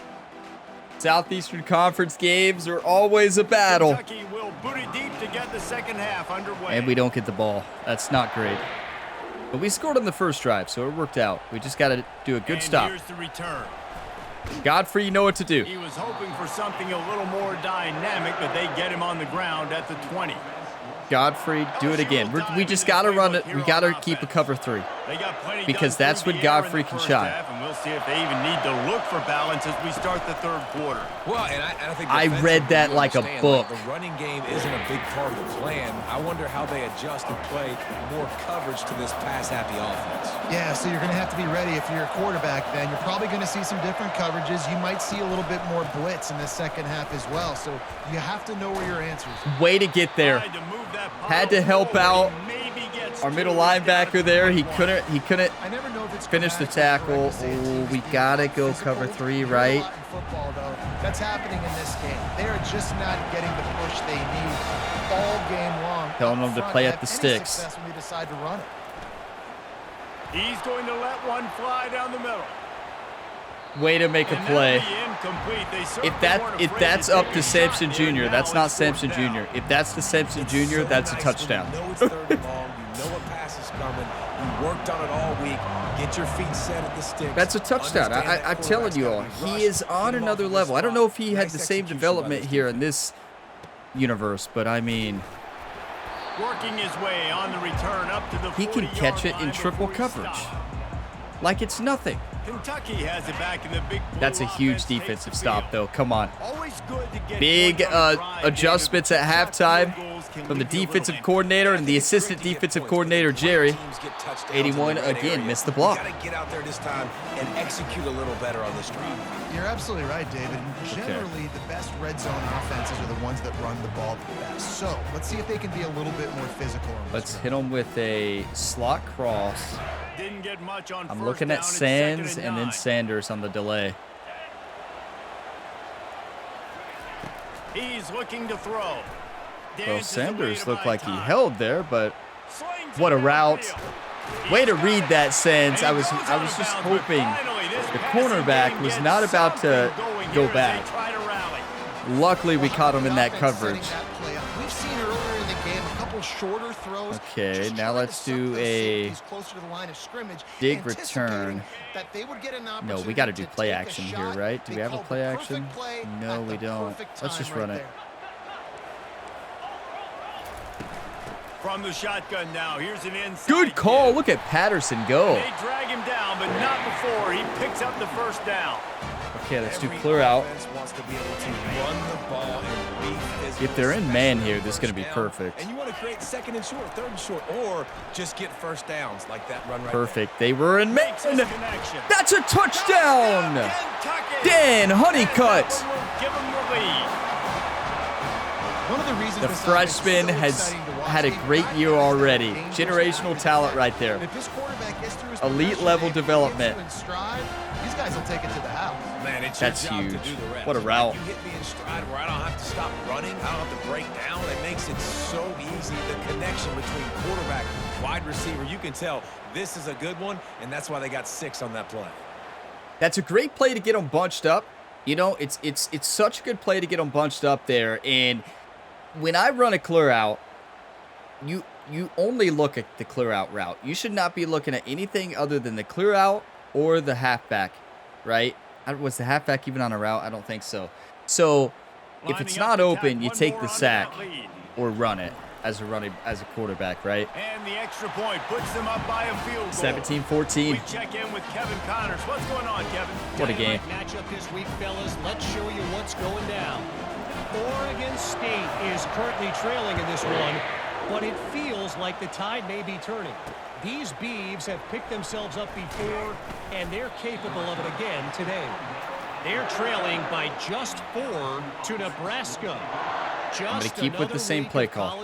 Southeastern Conference games are always a battle. Kentucky will boot it deep to get the second half underway. And we don't get the ball. That's not great. But we scored on the first drive, so it worked out. We just got to do a good stop. Here's the return. Godfrey, you know what to do. He was hoping for something a little more dynamic, but they get him on the ground at the 20. Godfrey, do it again. We just got to run it. We got to keep a cover 3. Because that's when Godfrey can shine. And we'll see if they even need to look for balance as we start the third quarter. Well, and I think I read that like a book. The running game isn't a big part of the plan. I wonder how they adjust and play more coverage to this pass-happy offense. Yeah, so you're going to have to be ready if you're a quarterback then. You're probably going to see some different coverages. You might see a little bit more blitz in the second half as well. So you have to know where your answers are. Way to get there. Had to help out our middle linebacker there. He couldn't finish the tackle. Oh, we gotta go cover 3, right? Football, though, that's happening in this game. They are just not getting the push they need all game long. Telling them to play at the sticks. When they decide to run it. He's going to let one fly down the middle. Way to make a play. If that's up to Sampson Jr., that's not Sampson Jr. If that's the Sampson Jr., that's a touchdown. You know it's third and long. You know a pass is coming. You worked on it all week. Get your feet set at the sticks. That's a touchdown. I'm telling you all, he is on another level. I don't know if he had the same development here in this universe, but I mean, working his way on the return up to the he can catch it in triple coverage like it's nothing. Kentucky has it back in the big blue. That's a huge defensive stop, though. Come on. Big adjustments at halftime from the defensive coordinator and the assistant defensive coordinator, Jerry. 81 again, missed the block. Got to get out there this time and execute a little better on this drive. You're absolutely right, David. Generally, the best red zone offenses are the ones that run the ball the best. So let's see if they can be a little bit more physical. Let's hit them with a slot cross. Didn't get much on I'm looking at Sands and then Sanders on the delay. He's looking to throw. Well, Sanders looked like he held there, but what a route. Way to read that, Sands. I was just hoping the cornerback was not about to go back. Luckily, we caught him in that coverage. We've seen earlier in the game a couple shorter throws. Okay, now let's do a dig return. No, we got to do play action here, right? Do we have a play action? No, we don't. Let's just run it. From the shotgun now, here's an inside. Good call. Look at Patterson go. They drag him down, but not before he picks up the first down. Okay, let's do clear out. If they're in man here, this is going to be perfect. And you want to create second and short, third and short, or just get first downs like that run right perfect. They were in man. That's a touchdown. Dan Honeycutt. Give him the lead. One of the reasons the freshman has had a great year already. Generational talent right there. Elite level development. These guys will take it to the house. Man, it's that's your job huge. To do the rest. What a route. You hit me in stride where I don't have to stop running. I don't have to break down. It makes it so easy. The connection between quarterback, wide receiver. You can tell this is a good one, and that's why they got 6 on that play. That's a great play to get them bunched up. You know, it's such a good play to get them bunched up there. And when I run a clear out, you only look at the clear out route. You should not be looking at anything other than the clear out or the halfback, right? Was the halfback even on a route? I don't think so. So if it's not open, you take the sack or run it as a quarterback, right? And the extra point puts them up by a field goal. 17-14. We check in with Kevin Connors. What's going on, Kevin? What a game. Matchup this week, fellas. Let's show you what's going down. Oregon State is currently trailing in this one, but it feels like the tide may be turning. These Beavs have picked themselves up before, and they're capable of it again today. They're trailing by just 4 to Nebraska. I'm going to keep with the same play call.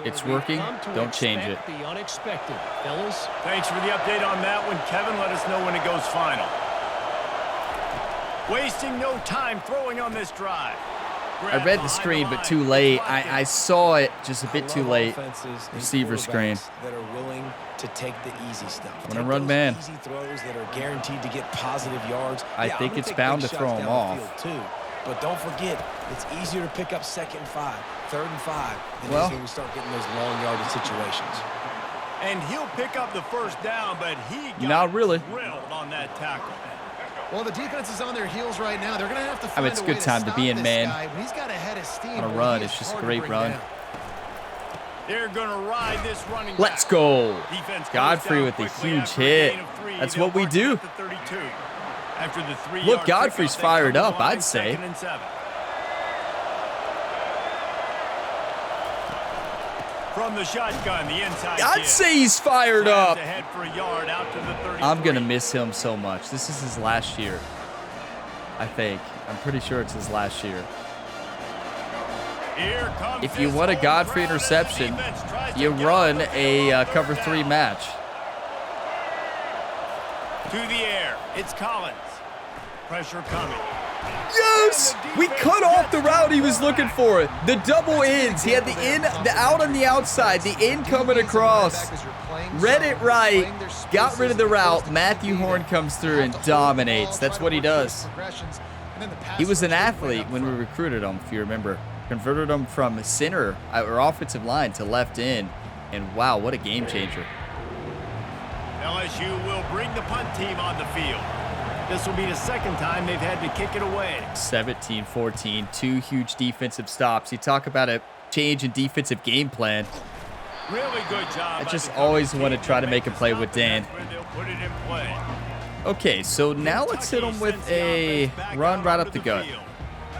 It's working. Don't change it. The unexpected, fellas. Thanks for the update on that one, Kevin. Let us know when it goes final. Wasting no time throwing on this drive. I read the screen, but too late. I saw it just a bit too late. Receiver screen. That are willing to take the easy stuff. I'm going to run man. Easy throws that are guaranteed to get positive yards. I think it's bound to throw him off. Too. But don't forget, it's easier to pick up 2nd and 5, 3rd and 5, than Well, when we start getting those long yardage situations. And he'll pick up the first down, but he got not really drilled on that tackle. Well, the defense is on their heels right now. They're going to have to find it's a good time to be in man. He's got a head of steam. On a run, it's just a great run. They're going to ride this running back. Let's go. Defense Godfrey with a huge hit. That's what we do. After the 3-yard Look, Godfrey's fired up, I'd say. 2nd and 7. From the shotgun, the inside I'd say he's fired up. Ahead for a yard out to the 33. I'm going to miss him so much. This is his last year, I think. I'm pretty sure it's his last year. Here comes If you this want a home Godfrey crowd, and the interception, defense tries to you get run up. a cover 3 match. To the air, it's Collins. Pressure coming. Yes! We cut off the route he was looking for. The double ins. He had the in, the out on the outside, the in coming across. Read it right. Got rid of the route. Matthew Horn comes through and dominates. That's what he does. He was an athlete when we recruited him, if you remember. Converted him from center or offensive line to left in. And wow, what a game changer. LSU will bring the punt team on the field. This will be the 2nd time they've had to kick it away. 17-14, 2 huge defensive stops. You talk about a change in defensive game plan. Really good job. I just always want to try to make a play with Dan. They'll put it in play. Okay, so now let's hit him with a run right up the gut.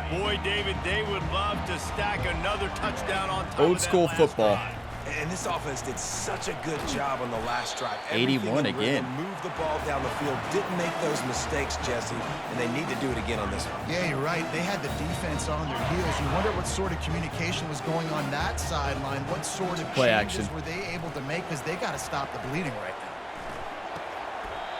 Boy, David, they would love to stack another touchdown on top Old school of that last football. drive. And this offense did such a good job on the last drive. 81 Everything in again. rhythm, moved the ball down the field, didn't make those mistakes, Jesse, and they need to do it again on this one. Yeah, you're right. They had the defense on their heels. You wonder what sort of communication was going on that sideline. What sort of Play changes action. were they able to make? Because they got to stop the bleeding right now.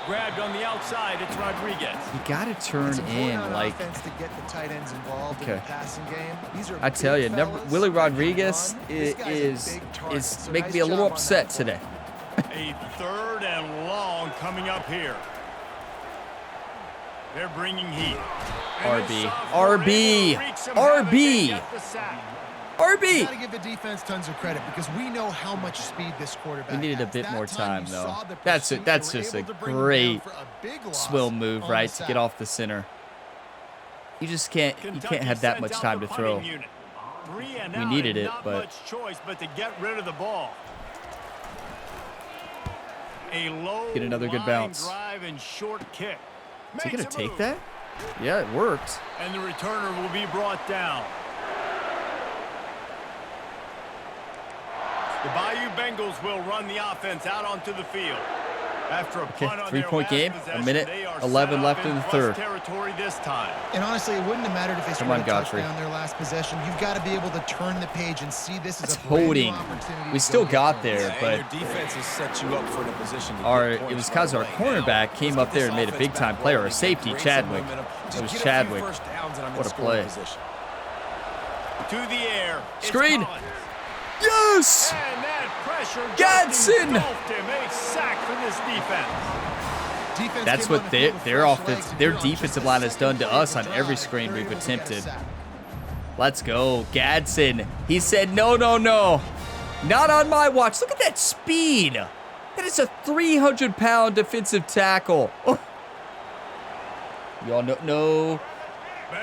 Grabbed on the outside, it's Rodriguez. You got to turn It's important in on like. offense to get the tight ends involved in the passing game. These are I tell you, big fellas. Willie Rodriguez This guy's a is big target. So making nice me a little job on upset that. today. A 3rd and long coming up here. They're bringing heat. And RB. this sophomore RB. able to wreak some havoc RB. and get the sack. You RB. got to give the defense tons of credit because we know how much speed this quarterback We needed a has. bit That more time time, you though. saw the That's pursuit, that's they were just a able to bring him down great for a big loss swill move, on right, the to get sack. off the center. You just can't. You Kentucky can't have that sends much out time the to throw. punting unit. 3 and We out needed and it, not but- much choice but to get rid of the ball. A low Get another good line bounce. drive and short kick. Is he Makes gonna a take move. that? Yeah, it worked. And the returner will be brought down. The Bayou Bengals will run the offense out onto the field. After a punt on their three-point last game, a possession, minute, they are 11 set left up in the plus third. territory this time. And honestly, it wouldn't have mattered if they Come scored on, a Godfrey. touchdown their last possession. You've got to be able to turn the page and see this as That's a brand new holding. opportunity We to still go got get there, points. but And your defense has set you up for the position to our get it was points because our right away. cornerback Now, came let's up there get and made a this big offense time back play, or a rolling. safety, Create some Chadwick. momentum. It Just was get a few Chadwick. first downs and I'm in What a scoring play. position. To the air. It's Screen. Collins. Yes! And that pressure just Gadsden! engulfed him. A sack for this defense. Defense That's came on what the field with their fresh offense, legs, and their here on just defensive the line has done second to play of us the on drive, every screen they're we've able to get a attempted. sack. Let's go, Gadsden. He said, no, no, no. Not on my watch. Look at that speed. That is a 300-pound defensive tackle. Oh. Y'all know, no.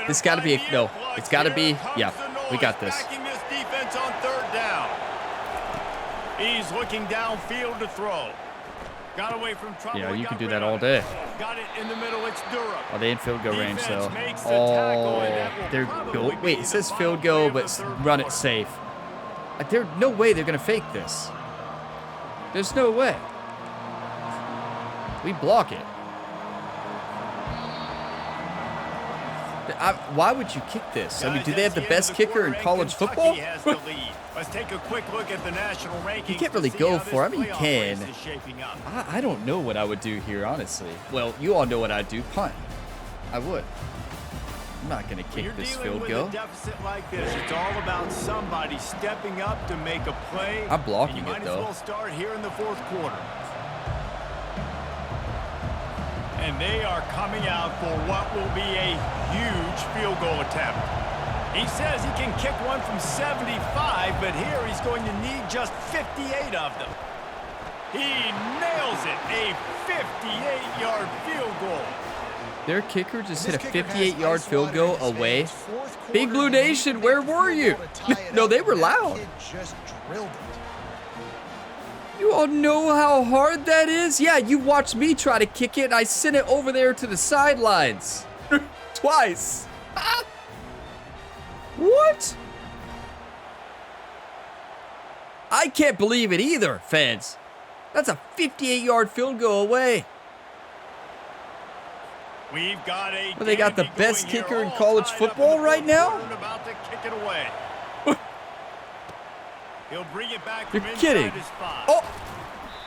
This got to be, no. It's got to be, yeah, we got this. Backing this defense on 3rd down. He's looking downfield to throw. Got away from trouble. Yeah, He you got can do rid that of all it. day. Got it in the middle. It's Durham. Oh, they in field goal range, Defense though. makes the tackle, and that Oh, will they're probably go. be Wait, the it says final field play goal, of the but third run it quarter. safe. There's no way they're going to fake this. There's no way. We block it. Why would you kick this? I mean, do they have the best kicker in college football? Let's take a quick look at the national rankings. You can't really go for it. I mean, you can. I don't know what I would do here, honestly. Well, you all know what I'd do. Punt. I would. I'm not going to kick this field goal. With a deficit like this, it's all about somebody stepping up to make a play. I'm blocking it, though. You might as well start here in the fourth quarter. And they are coming out for what will be a huge field goal attempt. He says he can kick one from 75, but here he's going to need just 58 of them. He nails it, a 58-yard field goal. Their kicker just hit a 58-yard field goal away. Big Blue Nation, where were you? No, they were loud. You all know how hard that is? Yeah, you watched me try to kick it. I sent it over there to the sidelines. Twice. What? I can't believe it either, fans. That's a 58-yard field goal away. We've got a well, they got the best kicker in college football right now? About to kick it away. He'll bring it back. You're kidding. Oh,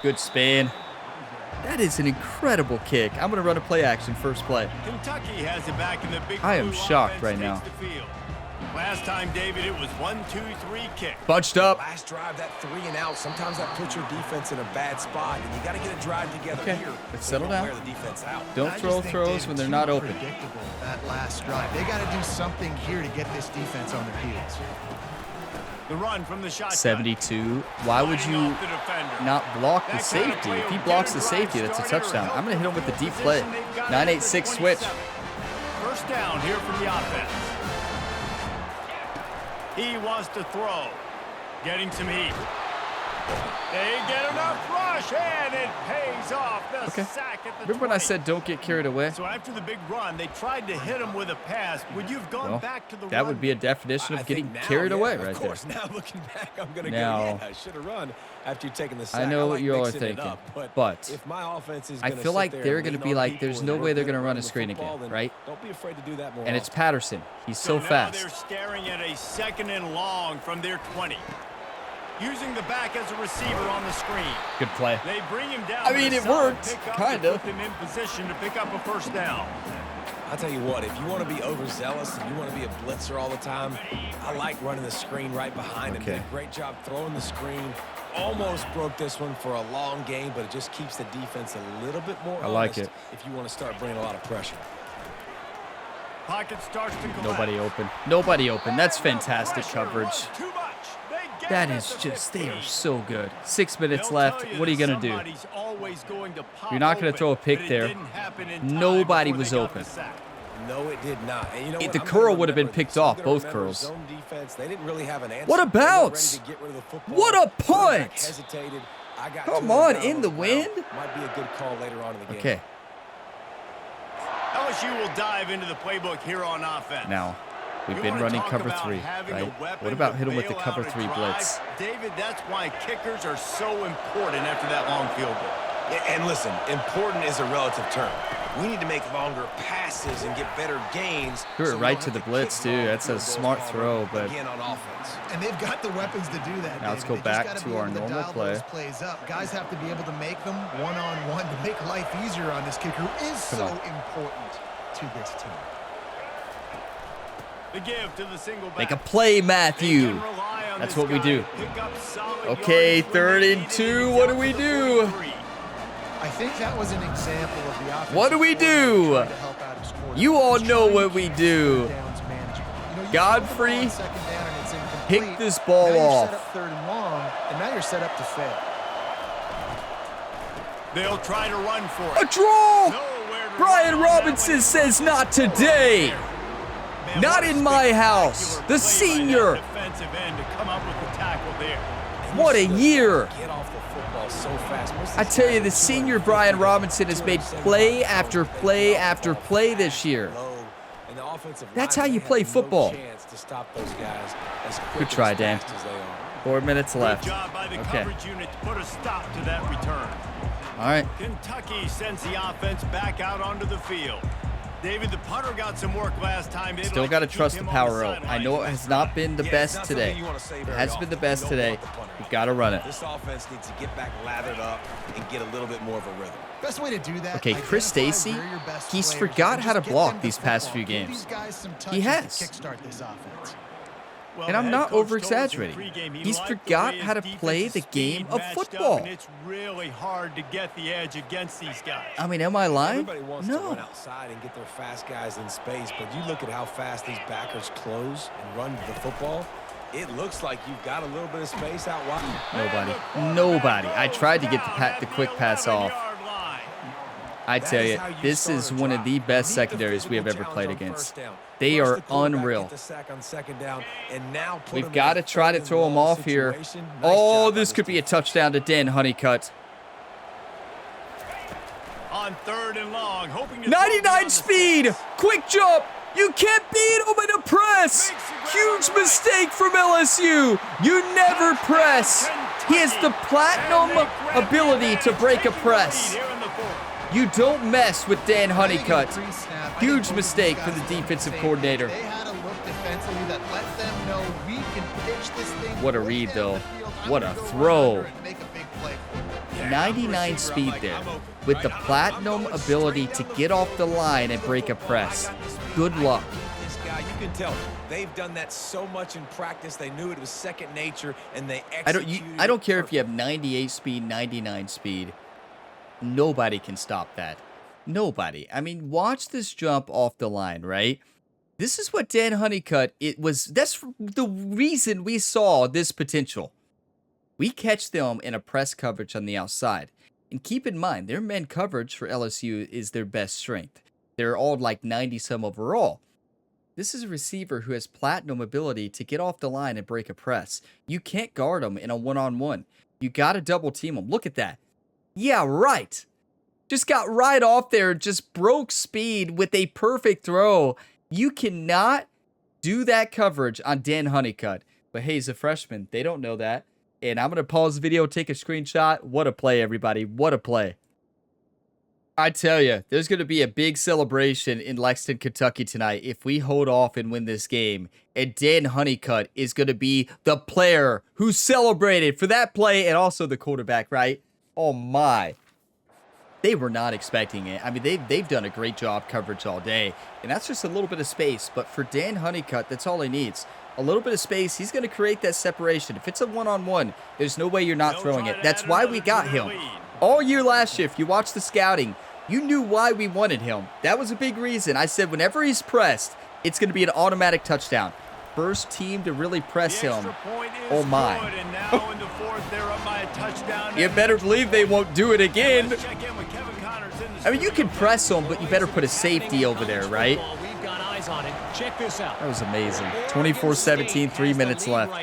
good span. That is an incredible kick. I'm going to run a play action first play. Kentucky has it back in the big I am shocked right now. Last time, David, it was 1, 2, 3 kick. Bunched up. Last drive, that 3 and out. Sometimes that puts your defense in a bad spot, and you got to get a drive together here. Let's settle down. Wear the defense out. Don't throw throws when they're not open. Predictable, that last drive. They got to do something here to get this defense on their heels. The run from the shotgun. 72. Why would you not block the safety? If he blocks the safety, that's a touchdown. I'm going to hit him with the deep play. 9-8-6 switch. First down here for the offense. He wants to throw. Getting some heat. They get enough rush, and it pays off. The sack at the Remember when I said don't get carried away? So after the big run, they tried to hit him with a pass. Would you have gone back to the run? That would be a definition of getting carried away right there. Of course, now looking back, I'm going to go, yeah, I should have run after you've taken the sack. I know what you all are thinking, but if my offense is I feel like they're going to be like, there's no way they're going to run a screen again, right? Don't be afraid to do that more. And it's Patterson. He's so fast. They're staring at a 2nd and long from their 20. Using the back as a receiver on the screen. Good play. They bring him down. I mean, it worked, kind of. Put them in position to pick up a first down. I'll tell you what, if you want to be overzealous and you want to be a blitzer all the time, I like running the screen right behind him. Did a great job throwing the screen. Almost broke this one for a long game, but it just keeps the defense a little bit more honest. I like it. If you want to start bringing a lot of pressure. Pocket starts to collapse. Nobody open. Nobody open. That's fantastic coverage. That is just, they are so good. 6 minutes left. What are you going to do? You're not going to throw a pick there. Nobody was open. No, it did not. And you know the curl would have been picked off, both curls. They didn't really have an answer. What a bounce! What a punt! Come on, in the wind? Might be a good call later on in the game. Okay. LSU will dive into the playbook here on offense. Now, we've been running cover 3, right? What about hit him with the cover 3 blitz? David, that's why kickers are so important after that long field goal. Yeah, and listen, important is a relative term. We need to make longer passes and get better gains. Threw it right to the blitz, too. That's a smart throw, but... Again on offense. And they've got the weapons to do that. Now let's go back to our normal play. Plays up. Guys have to be able to make them one-on-one to make life easier on this kicker, who is so important to this team. The give to the single back. Make a play, Matthew. That's what we do. Okay, 3rd and 2. What do we do? I think that was an example of the offense. What do we do? You all know what we do. Godfrey, pick this ball off. 3rd and long, and now you're set up to fail. They'll try to run for it. A draw! Brian Robinson says not today. Not in my house. The senior. Defensive end to come up with the tackle there. What a year. Get off the football so fast. I tell you, the senior Brian Robinson has made play after play after play this year. That's how you play football. Good try, Dan. 4 minutes left. Good job by the coverage unit to put a stop to that return. All right. Kentucky sends the offense back out onto the field. David, the punter got some work last time. Still got to trust the power out. I know it has not been the best today. It hasn't been the best today. We've got to run it. This offense needs to get back lathered up and get a little bit more of a rhythm. Best way to do that. Okay, Chris Stacy, he's forgot how to block these past few games. He has. Kickstart this offense. And I'm not over-exaggerating. He's forgot how to play the game of football. It's really hard to get the edge against these guys. I mean, am I lying? Everybody wants to run outside and get their fast guys in space, but you look at how fast these backers close and run the football. It looks like you've got a little bit of space out wide. Nobody. I tried to get the quick pass off. I tell you, this is one of the best secondaries we have ever played against. They are unreal. We've got to try to throw them off here. Oh, this could be a touchdown to Dan Honeycutt. On 3rd and long, hoping to 99 speed, quick jump. You can't beat him in a press. Huge mistake from LSU. You never press. He has the platinum ability to break a press. You don't mess with Dan Honeycutt. Huge mistake for the defensive coordinator. They had a look defensively that let them know we can pitch this thing. What a read, though. What a throw. 99 speed there with the platinum ability to get off the line and break a press. Good luck. This guy, you can tell they've done that so much in practice. They knew it was second nature, and they executed. I don't care if you have 98 speed, 99 speed. Nobody can stop that. Nobody. I mean, watch this jump off the line, right? This is what Dan Honeycutt, that's the reason we saw this potential. We catch them in a press coverage on the outside. And keep in mind, their man coverage for LSU is their best strength. They're all like 90-some overall. This is a receiver who has platinum ability to get off the line and break a press. You can't guard him in a one-on-one. You got to double team him. Look at that. Yeah, right. Just got right off there, just broke speed with a perfect throw. You cannot do that coverage on Dan Honeycutt. But hey, he's a freshman. They don't know that. And I'm going to pause the video, take a screenshot. What a play, everybody. What a play. I tell you, there's going to be a big celebration in Lexington, Kentucky tonight if we hold off and win this game. And Dan Honeycutt is going to be the player who celebrated for that play and also the quarterback, right? Oh, my. They were not expecting it. I mean, they've done a great job coverage all day. And that's just a little bit of space. But for Dan Honeycutt, that's all he needs. A little bit of space. He's going to create that separation. If it's a one-on-one, there's no way you're not throwing it. That's why we got him. All year last year, if you watch the scouting, you knew why we wanted him. That was a big reason. I said whenever he's pressed, it's going to be an automatic touchdown. First team to really press him. Oh, my. You better believe they won't do it again. I mean, you can press them, but you better put a safety over there, right? That was amazing. 24-17, 3 minutes left.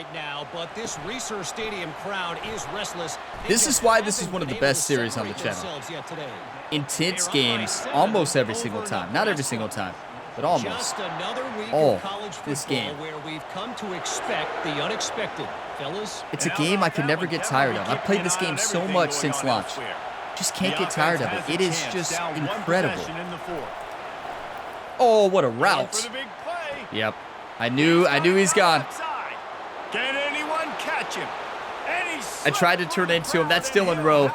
This is why this is one of the best series on the channel. Intense games almost every single time. Not every single time, but almost. This game. It's a game I can never get tired of. I've played this game so much since launch. Just can't get tired of it. It is just incredible. Oh, what a route. Yep. I knew he's gone. Can anyone catch him? I tried to turn into him. That's Dylan Rowe.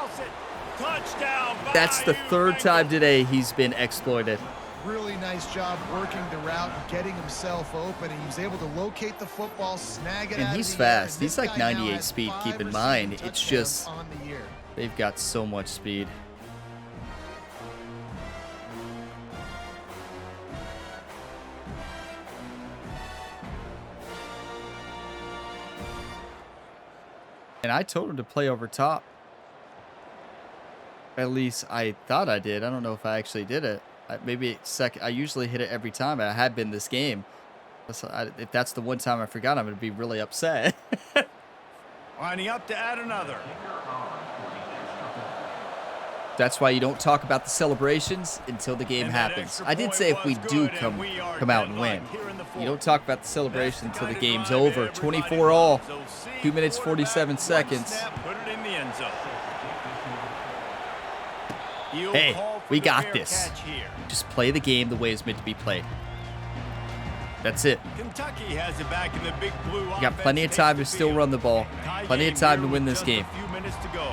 That's the third time today he's been exploited. Really nice job working the route and getting himself open. And he was able to locate the football, snag it. And he's fast. He's like 98 speed, keep in mind. It's just, they've got so much speed. And I told him to play over top. At least I thought I did. I don't know if I actually did it. Maybe second. I usually hit it every time. I had been this game. If that's the one time I forgot, I'm going to be really upset. Lining up to add another. That's why you don't talk about the celebrations until the game happens. I did say if we do come out and win. You don't talk about the celebration until the game's over. 24-all. 2 minutes, 47 seconds. Hey, we got this. Just play the game the way it's meant to be played. That's it. Kentucky has it back in the big blue. You got plenty of time to still run the ball. Plenty of time to win this game. A few minutes to go.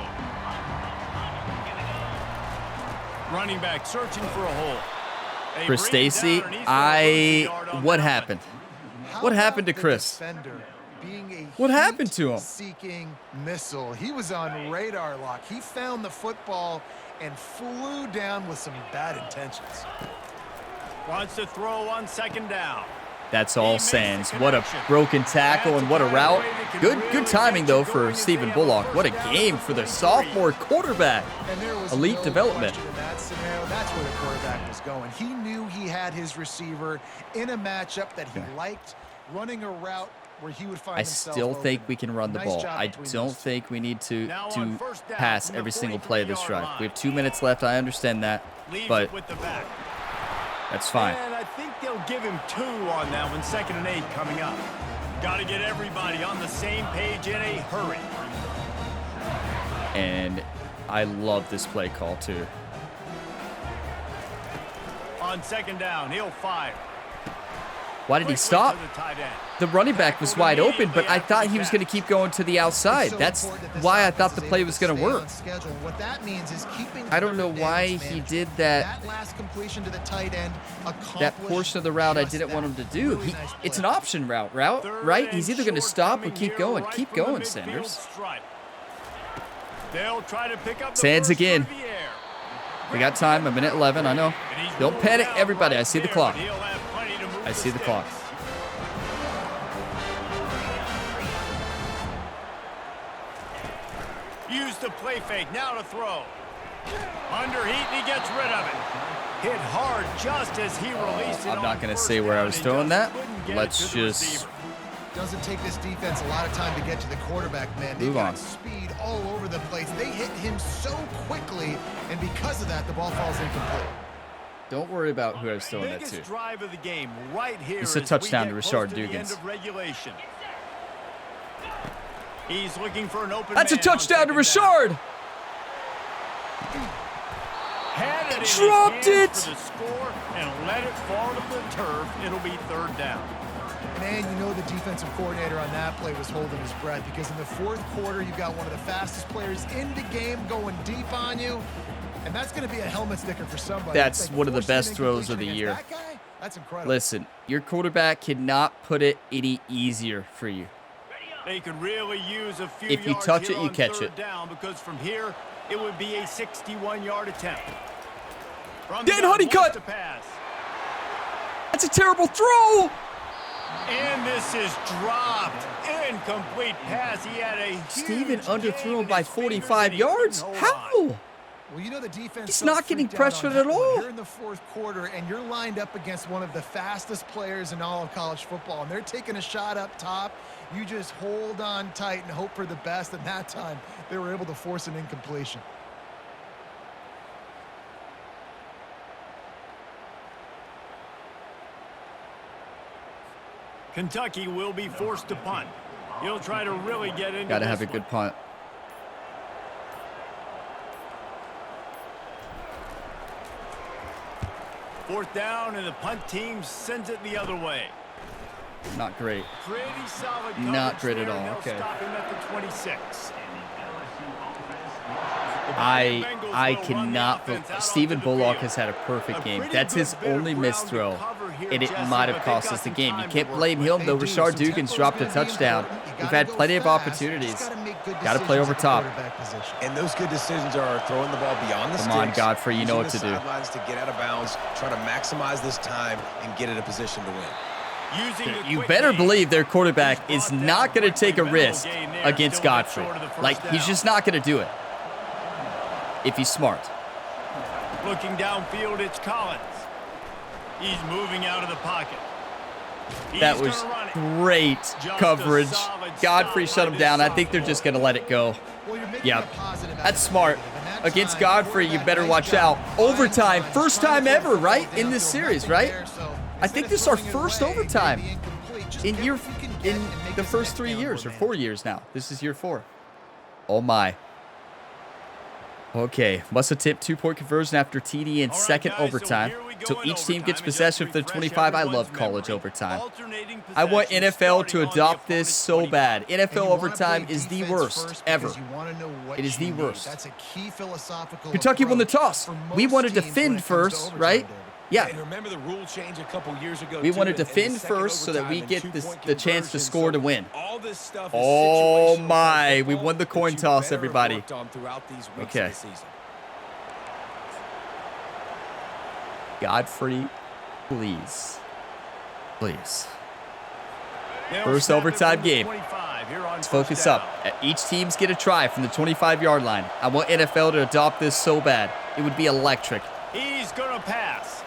Running back searching for a hole. For Stacy, what happened? What happened to Chris? What happened to him? Seeking missile. He was on radar lock. He found the football and flew down with some bad intentions. Wants to throw on second down. That's all Sands. What a broken tackle and what a route. Good timing, though, for Stephen Bullock. What a game for the sophomore quarterback. Elite development. That's where the quarterback was going. He knew he had his receiver in a matchup that he liked, running a route where he would find himself. I still think we can run the ball. I don't think we need to pass every single play of this drive. We have 2 minutes left. I understand that, but that's fine. And I think they'll give him 2 on that one. 2nd and 8 coming up. Got to get everybody on the same page in a hurry. And I love this play call, too. On 2nd down, he'll fire. Why did he stop? The running back was wide open, but I thought he was going to keep going to the outside. That's why I thought the play was going to work. I don't know why he did that. That portion of the route I didn't want him to do. It's an option route, right? He's either going to stop or keep going. Keep going, Sanders. Sands again. We got time, 1:11, I know. Don't panic, everybody. I see the clock. I see the clock. Use the play fake, now to throw. Under heat, and he gets rid of it. Hit hard just as he released it. I'm not going to say where I was throwing that. Let's just... Doesn't take this defense a lot of time to get to the quarterback, man. They've got speed all over the place. They hit him so quickly, and because of that, the ball falls incomplete. Don't worry about who I was throwing that to. Drive of the game right here. It's a touchdown to Rashard Dugans. He's looking for an open. That's a touchdown to Rashard. Dropped it. For the score and let it fall to the turf. It'll be 3rd down. Man, you know the defensive coordinator on that play was holding his breath because in the 4th quarter, you've got one of the fastest players in the game going deep on you. And that's going to be a helmet sticker for somebody. That's one of the best throws of the year. That's incredible. Listen, your quarterback cannot put it any easier for you. They could really use a few if you touch it, you catch it. Down because from here, it would be a 61-yard attempt. Dan Honeycutt! That's a terrible throw! And this is dropped. Incomplete pass. He had a Steven underthrew him by 45 yards? How? Well, you know the defense. He's not getting pressured at all. You're in the 4th quarter, and you're lined up against one of the fastest players in all of college football, and they're taking a shot up top. You just hold on tight and hope for the best, and that time they were able to force an incompletion. Kentucky will be forced to punt. He'll try to really get into Got to have a good punt. Fourth down, and the punt team sends it the other way. Not great. Pretty solid. Not great at all. Okay. Stop him at the 26. I cannot. Stephen Bullock has had a perfect game. That's his only missed throw, and it might have cost us the game. You can't blame him, though. Rashard Dugans dropped a touchdown. We've had plenty of opportunities. Got to play over top. And those good decisions are throwing the ball beyond the sticks. Come on, Godfrey, you know what to do. To get out of bounds, try to maximize this time, and get in a position to win. You better believe their quarterback is not going to take a risk against Godfrey. Like, he's just not going to do it. If he's smart. Looking downfield, it's Collins. He's moving out of the pocket. That was great coverage. Godfrey shut him down. I think they're just going to let it go. Yeah, that's smart. Against Godfrey, you better watch out. Overtime, first time ever, right? In this series, right? I think this is our first overtime in the first 3 years or 4 years now. This is year 4. Oh my. Okay, must attempt 2-point conversion after TD in second overtime. So each team gets possession for the 25. I love college overtime. I want NFL to adopt this so bad. NFL overtime is the worst ever. It is the worst. That's a key philosophical Kentucky won the toss. We want to defend first, right? Yeah. And remember the rule change a couple years ago. We want to defend first so that we get the chance to score to win. All this stuff is Oh situational my, we football won the that coin you toss, better have everybody. worked on throughout these weeks Okay. of the season. Godfrey, please. Please. They'll First snap it overtime from the game. 25 here on Let's first focus down. up. Each team's get a try from the 25-yard line. I want NFL to adopt this so bad. It would be electric. He's going to pass.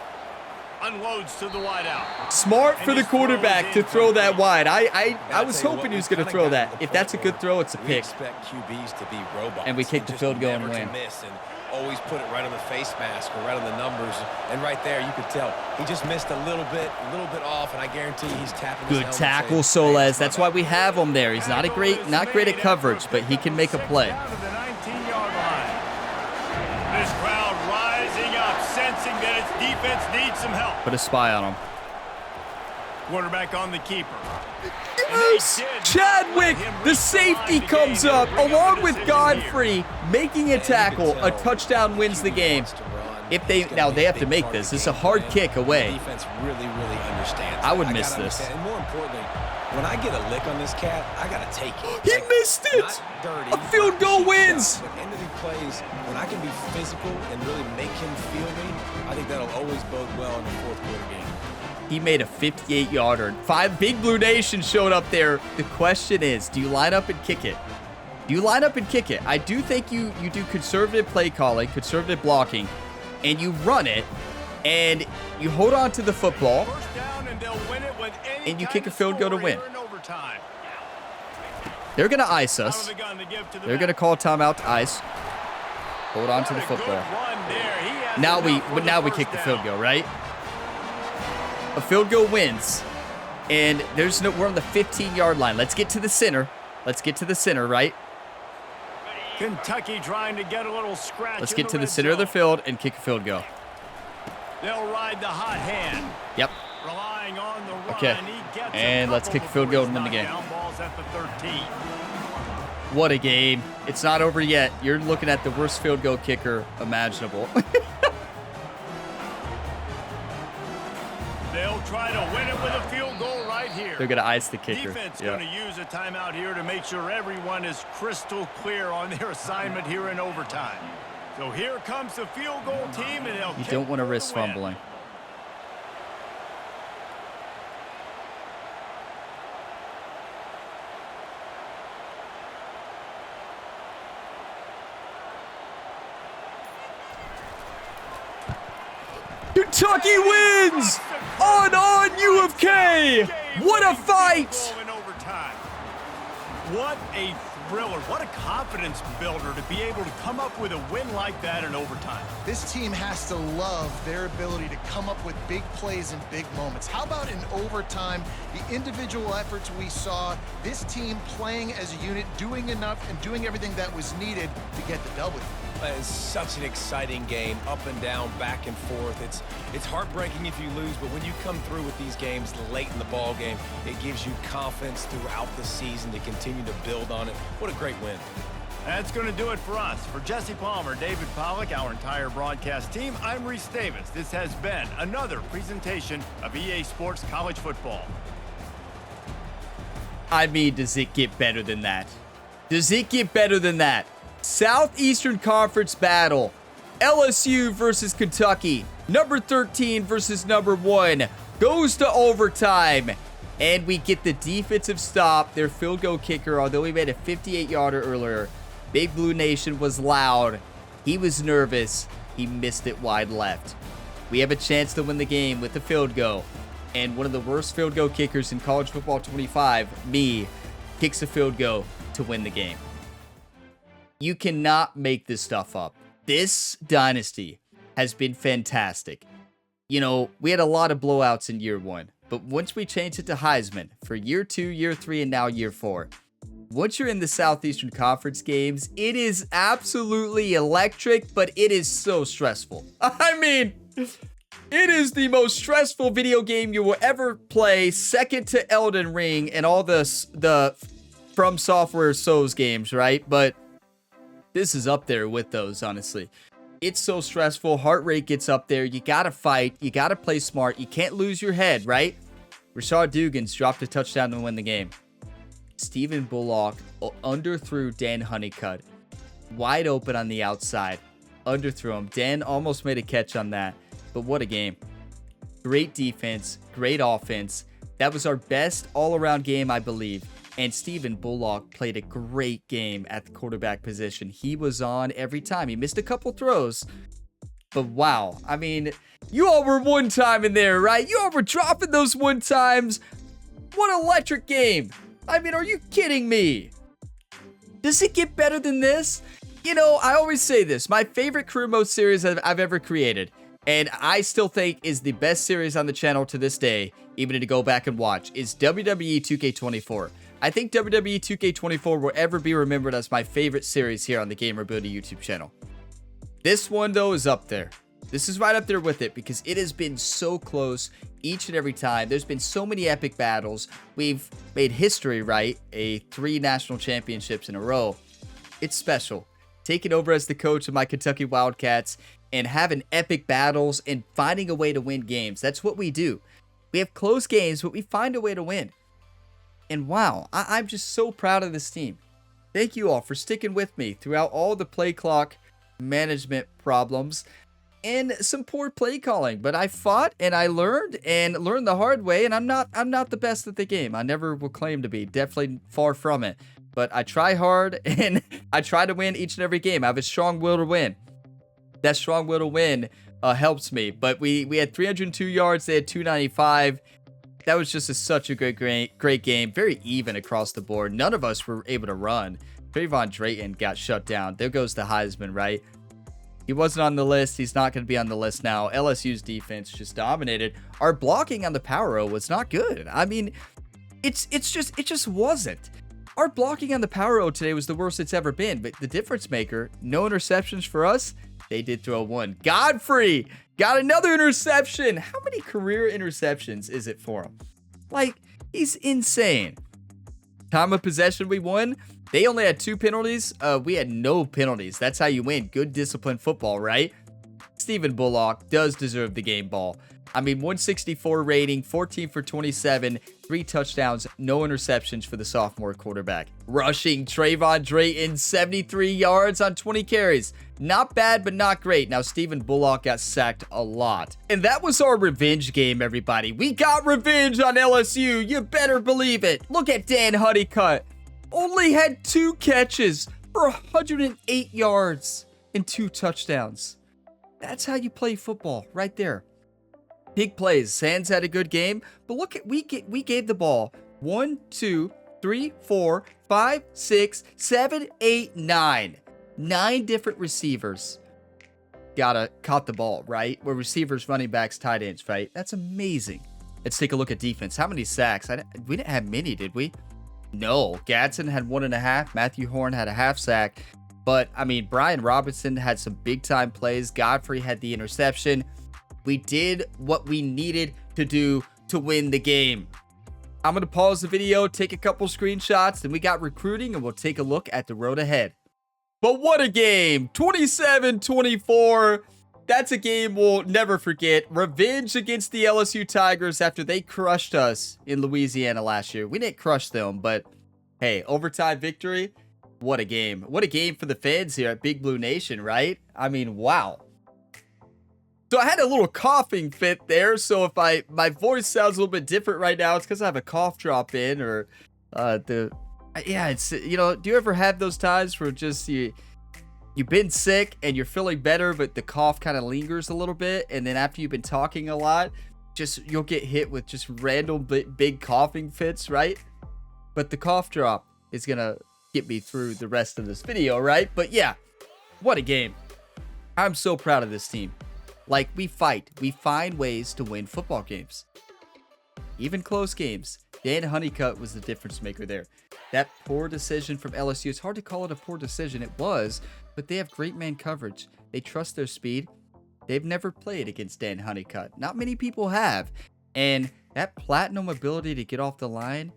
Unloads to the wideout. Smart And for the his throw quarterback is to throw that incomplete. wide. I Gotta was tell you hoping what, he was we've going to kinda throw gotten that. to the If that's a point good where throw, it's a we pick. expect QBs to be robots. And we kick the just field goal and never to win. miss and always put it right on the face mask or right on the numbers. And right there, you could tell he just missed a little bit off, and I guarantee he's tapping his Good helmet tackle, saying, "Hey, Soles. it's my That's why bad." we have him there. He's not great at coverage, but he can make a play. Down to the 19-yard line. This crowd rising up, sensing that its defense needs some help. Put a spy on him. Quarterback on the keeper. Yes! Chadwick, the safety comes up along with Godfrey making a tackle. A touchdown wins the game. If they now they have to make this. This is a hard kick away. Defense really understands. I would that. miss gotta this. understand. And more importantly, when I get a lick on this cat, I gotta take it. He missed it! Not dirty, A field goal cheap wins! shot, but end of the plays, when I can be physical and really make him feel me, I think that'll always bode well in the fourth quarter game. He made a 58-yarder. 5 Big Blue Nation showed up there. The question is, do you line up and kick it? Do you line up and kick it? I do think you do conservative play calling, conservative blocking, and you run it, and you hold on to the football, First down, and they'll win it with any and you kind kick a of field goal to score win. here in overtime. They're going to ice Out of us. the gun to give to the They're going to back. call timeout to ice. Hold on to the What a good football. run there. He has Now enough for the we kick the first field down. goal, right? A field goal wins. And we're on the 15-yard line. Let's get to the center. Let's get to the center, right? Kentucky trying to get a little scratch. Let's in get to the red center of the zone. field and kick a field goal. They'll ride the hot hand. Yep. Relying on the run. Okay. He gets And a let's couple kick a field before goal and win the he's game. knocked down. Ball's at the 13. What a game. It's not over yet. You're looking at the worst field goal kicker imaginable. They'll try to win it with a field goal right here. They're going to ice the kicker. Defense Yeah. going to use a timeout here to make sure everyone is crystal clear on their assignment here in overtime. So here comes the field goal team, and they'll You kick don't want to for the risk win. fumbling. Kentucky wins! On U of K! What a fight! Goal in overtime. What a thriller. What a confidence builder to be able to come up with a win like that in overtime. This team has to love their ability to come up with big plays and big moments. How about in overtime, the individual efforts we saw, this team playing as a unit, doing enough and doing everything that was needed to get the W. It's such an exciting game, up and down, back and forth. It's heartbreaking if you lose, but when you come through with these games late in the ball game, it gives you confidence throughout the season to continue to build on it. What a great win. That's going to do it for us. For Jesse Palmer, David Pollack, our entire broadcast team, I'm Reese Davis. This has been another presentation of EA Sports College Football. I mean, does it get better than that? Does it get better than that? Southeastern Conference battle. LSU versus Kentucky. Number 13 versus number 1. Goes to overtime. And we get the defensive stop. Their field goal kicker, although he made a 58-yarder earlier. Big Blue Nation was loud. He was nervous. He missed it wide left. We have a chance to win the game with the field goal. And one of the worst field goal kickers in college football 25, me, kicks a field goal to win the game. You cannot make this stuff up. This dynasty has been fantastic. You know, we had a lot of blowouts in year 1, but once we changed it to Heisman for year 2, year 3, and now year 4, once you're in the Southeastern Conference games, it is absolutely electric, but it is so stressful. I mean, it is the most stressful video game you will ever play, second to Elden Ring and all the From Software Souls games, right? But this is up there with those, honestly. It's so stressful. Heart rate gets up there. You got to fight. You got to play smart. You can't lose your head, right? Rashard Dugans dropped a touchdown to win the game. Stephen Bullock underthrew Dan Honeycutt. Wide open on the outside. Underthrew him. Dan almost made a catch on that. But what a game. Great defense. Great offense. That was our best all-around game, I believe. And Stephen Bullock played a great game at the quarterback position. He was on every time. He missed a couple throws. But wow. I mean, you all were one time in there, right? You all were dropping those one times. What an electric game. I mean, are you kidding me? Does it get better than this? You know, I always say this. My favorite career mode series I've ever created, and I still think is the best series on the channel to this day, even to go back and watch, is WWE 2K24. I think WWE 2K24 will ever be remembered as my favorite series here on the GamerBuilder YouTube channel. This one, though, is up there. This is right up there with it because it has been so close each and every time. There's been so many epic battles. We've made history, right? 3 national championships in a row. It's special. Taking over as the coach of my Kentucky Wildcats and having epic battles and finding a way to win games. That's what we do. We have close games, but we find a way to win. And wow, I'm just so proud of this team. Thank you all for sticking with me throughout all the play clock management problems and some poor play calling, but I fought and I learned the hard way, and I'm not the best at the game. I never will claim to be, definitely far from it, but I try hard and I try to win each and every game. I have a strong will to win. That strong will to win helps me, but we had 302 yards, they had 295. That was just such a great game, very even across the board. None of us were able to run. Trayvon Drayton got shut down. There goes the Heisman, right? He wasn't on the list. He's not going to be on the list now. LSU's defense just dominated. Our blocking on the Power O was not good. I mean, it just wasn't. Our blocking on the Power O today was the worst it's ever been. But the difference maker, no interceptions for us. They did throw one. Godfrey got another interception. How many career interceptions is it for him? Like, he's insane. Time of possession, we won. They only had 2 penalties. We had no penalties. That's how you win. Good disciplined football, right? Stephen Bullock does deserve the game ball. I mean, 164 rating, 14 for 27, 3 touchdowns, no interceptions for the sophomore quarterback. Rushing, Trayvon Drayton, 73 yards on 20 carries. Not bad, but not great. Now, Stephen Bullock got sacked a lot. And that was our revenge game, everybody. We got revenge on LSU. You better believe it. Look at Dan Honeycutt. Only had 2 catches for 108 yards and 2 touchdowns. That's how you play football, right there. Big plays. Sands had a good game, but look at we gave the ball 1, 2, 3, 4, 5, 6, 7, 8, 9. 9 different receivers caught the ball, right? Where receivers, running backs, tight ends, right? That's amazing. Let's take a look at defense. How many sacks? We didn't have many, did we? No. Gadsden had 1.5. Matthew Horn had a half sack. But, I mean, Brian Robinson had some big-time plays. Godfrey had the interception. We did what we needed to do to win the game. I'm going to pause the video, take a couple screenshots, then we got recruiting, and we'll take a look at the road ahead. But what a game. 27-24. That's a game we'll never forget. Revenge against the LSU Tigers after they crushed us in Louisiana last year. We didn't crush them, but hey, overtime victory. What a game. What a game for the fans here at Big Blue Nation, right? I mean, wow. So I had a little coughing fit there. So if my voice sounds a little bit different right now, it's because I have a cough drop in or it's, you know, do you ever have those times where just you've been sick and you're feeling better, but the cough kind of lingers a little bit. And then after you've been talking a lot, you'll get hit with just random big coughing fits, right? But the cough drop is going to get me through the rest of this video, right? But yeah, what a game. I'm so proud of this team. Like, we fight. We find ways to win football games. Even close games. Dan Honeycutt was the difference maker there. That poor decision from LSU, it's hard to call it a poor decision. It was, but they have great man coverage. They trust their speed. They've never played against Dan Honeycutt. Not many people have. And that platinum ability to get off the line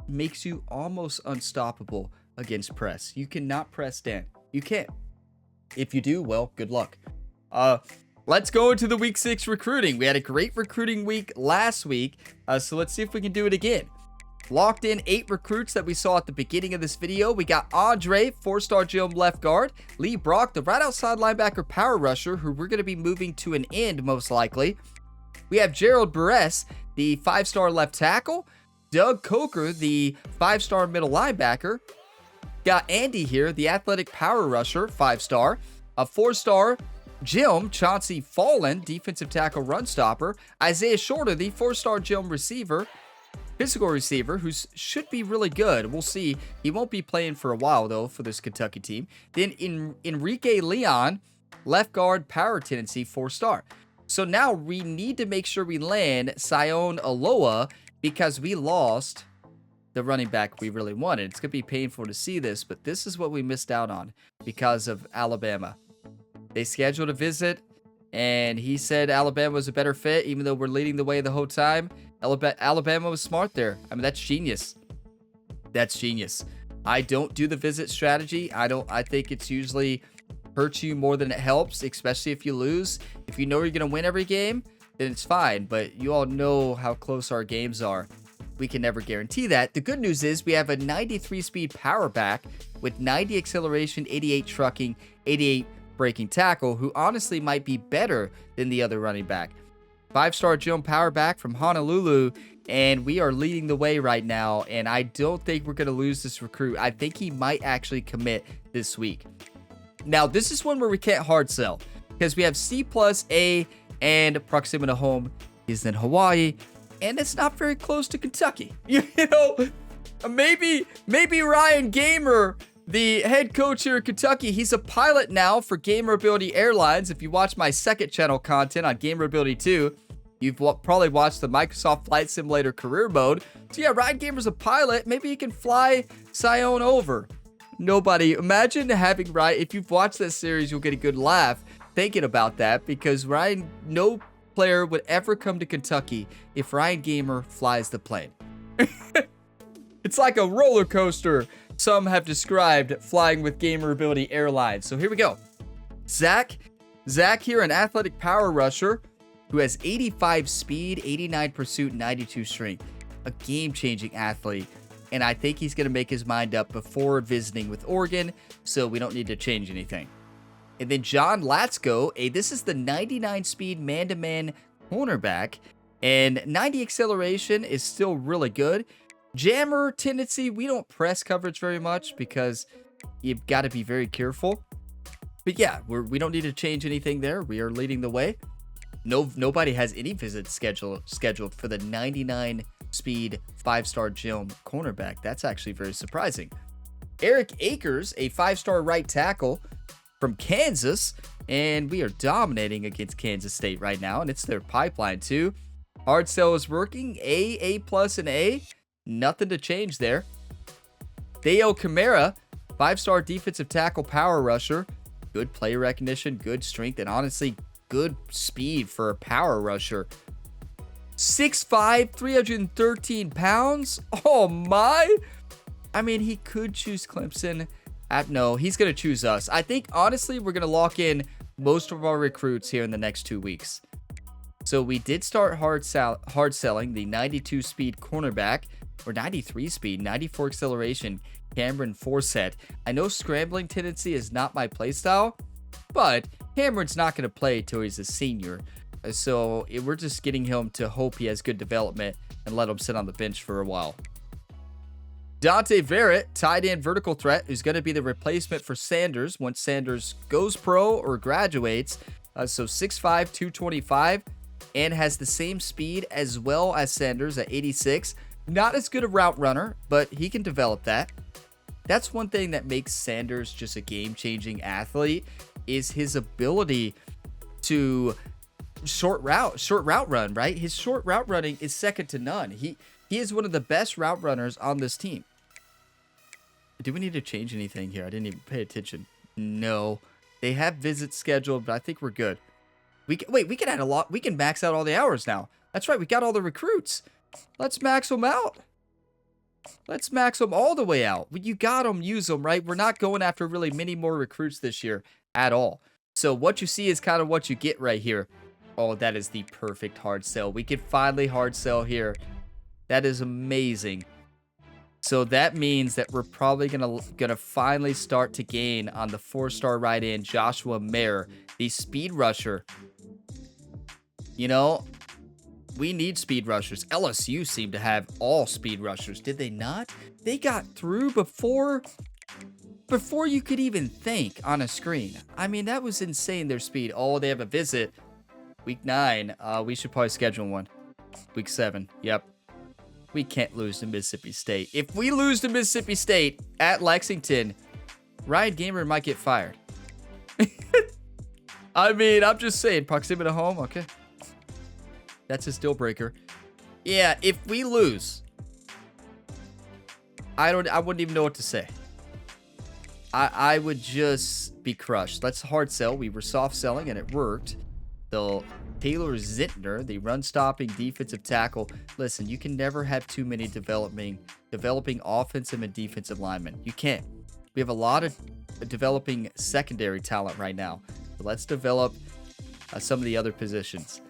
makes you almost unstoppable against press. You cannot press Dan. You can't. If you do, well, good luck. Let's go into the week 6 recruiting. We had a great recruiting week last week, so let's see if we can do it again. Locked in 8 recruits that we saw at the beginning of this video. We got Andre, 4-star gym left guard. Lee Brock, the right outside linebacker power rusher, who we're going to be moving to an end most likely. We have Gerald Buress, the 5-star left tackle. Doug Coker, the 5-star middle linebacker. Got Andy here, the athletic power rusher, 5-star. A 4-star Jim Chauncey Fallen, defensive tackle run stopper. Isaiah Shorter, the 4-star Jim receiver. Physical receiver who should be really good. We'll see. He won't be playing for a while, though, for this Kentucky team. Then Enrique Leon, left guard, power tendency, 4-star. So now we need to make sure we land Sion Aloa because we lost the running back we really wanted. It's going to be painful to see this, but this is what we missed out on because of Alabama. They scheduled a visit, and he said Alabama was a better fit, even though we're leading the way the whole time. Alabama was smart there. I mean, that's genius. That's genius. I don't do the visit strategy. I think it's usually hurts you more than it helps, especially if you lose. If you know you're going to win every game, then it's fine. But you all know how close our games are. We can never guarantee that. The good news is we have a 93 speed power back with 90 acceleration, 88 trucking, 88 breaking tackle, who honestly might be better than the other running back. 5-star Jim power back from Honolulu, and we are leading the way right now, and I don't think we're going to lose this recruit. I think he might actually commit this week. Now, this is one where we can't hard sell, because we have C+, A, and proximity to home is in Hawaii, and it's not very close to Kentucky. You know, maybe Ryan Gamer, the head coach here at Kentucky, he's a pilot now for Gamer Ability Airlines. If you watch my second channel content on Gamer Ability 2, you've probably watched the Microsoft Flight Simulator career mode. So yeah, Ryan Gamer's a pilot. Maybe he can fly Sion over. Nobody, imagine having Ryan, if you've watched that series, you'll get a good laugh thinking about that, because Ryan, no player would ever come to Kentucky if Ryan Gamer flies the plane. It's like a roller coaster. Some have described flying with Gamer Ability Airlines. So here we go. Zach here, an athletic power rusher who has 85 speed, 89 pursuit, 92 strength. A game-changing athlete. And I think he's going to make his mind up before visiting with Oregon, so we don't need to change anything. And then John Latsko, this is the 99 speed man-to-man cornerback, and 90 acceleration is still really good. Jammer tendency, we don't press coverage very much because you've got to be very careful. But yeah, we don't need to change anything there. We are leading the way. Nobody has any visits scheduled for the 99 speed 5-star Gym cornerback. That's actually very surprising. Eric Akers, a 5-star right tackle from Kansas, and we are dominating against Kansas State right now, and it's their pipeline too. Hard sell is working. A+, and A. Nothing to change there. Theo Camara, 5-star defensive tackle power rusher. Good play recognition, good strength, and honestly, good speed for a power rusher. 6'5", 313 pounds. Oh my. I mean, he could choose Clemson. No, he's going to choose us. I think, honestly, we're going to lock in most of our recruits here in the next 2 weeks. So we did start hard selling the 92 speed cornerback, or 93 speed, 94 acceleration, Cameron Forsett. I know scrambling tendency is not my playstyle, but Cameron's not going to play till he's a senior. So we're just getting him to hope he has good development and let him sit on the bench for a while. Dante Verrett, tight end vertical threat, who's going to be the replacement for Sanders once Sanders goes pro or graduates. So 6'5", 225, and has the same speed as well as Sanders at 86. Not as good a route runner, but he can develop that. That's one thing that makes Sanders just a game-changing athlete, is his ability to short route run, right? His short route running is second to none. He He is one of the best route runners on this team. Do we need to change anything here? I didn't even pay attention. No. They have visits scheduled, but I think we're good. We can add a lot. We can max out all the hours now. That's right. We got all the recruits. Let's max them out. Let's max them all the way out. You got them, use them, right? We're not going after really many more recruits this year at all. So what you see is kind of what you get right here. Oh, that is the perfect hard sell. We can finally hard sell here. That is amazing. So that means that we're probably gonna finally start to gain on the 4-star right end, Joshua Mayer, the speed rusher. You know, we need speed rushers. LSU seemed to have all speed rushers, did they not? They got through before you could even think on a screen. I mean, that was insane, their speed. Oh, they have a visit. Week 9. We should probably schedule one. Week 7. Yep. We can't lose to Mississippi State. If we lose to Mississippi State at Lexington, Ryan Gamer might get fired. I mean, I'm just saying, proximity to home, okay. That's his deal breaker. Yeah, if we lose, I wouldn't even know what to say. I would just be crushed. Let's hard sell. We were soft selling and it worked. The Taylor Zintner, the run-stopping defensive tackle. Listen, you can never have too many developing offensive and defensive linemen. You can't. We have a lot of developing secondary talent right now. So let's develop some of the other positions.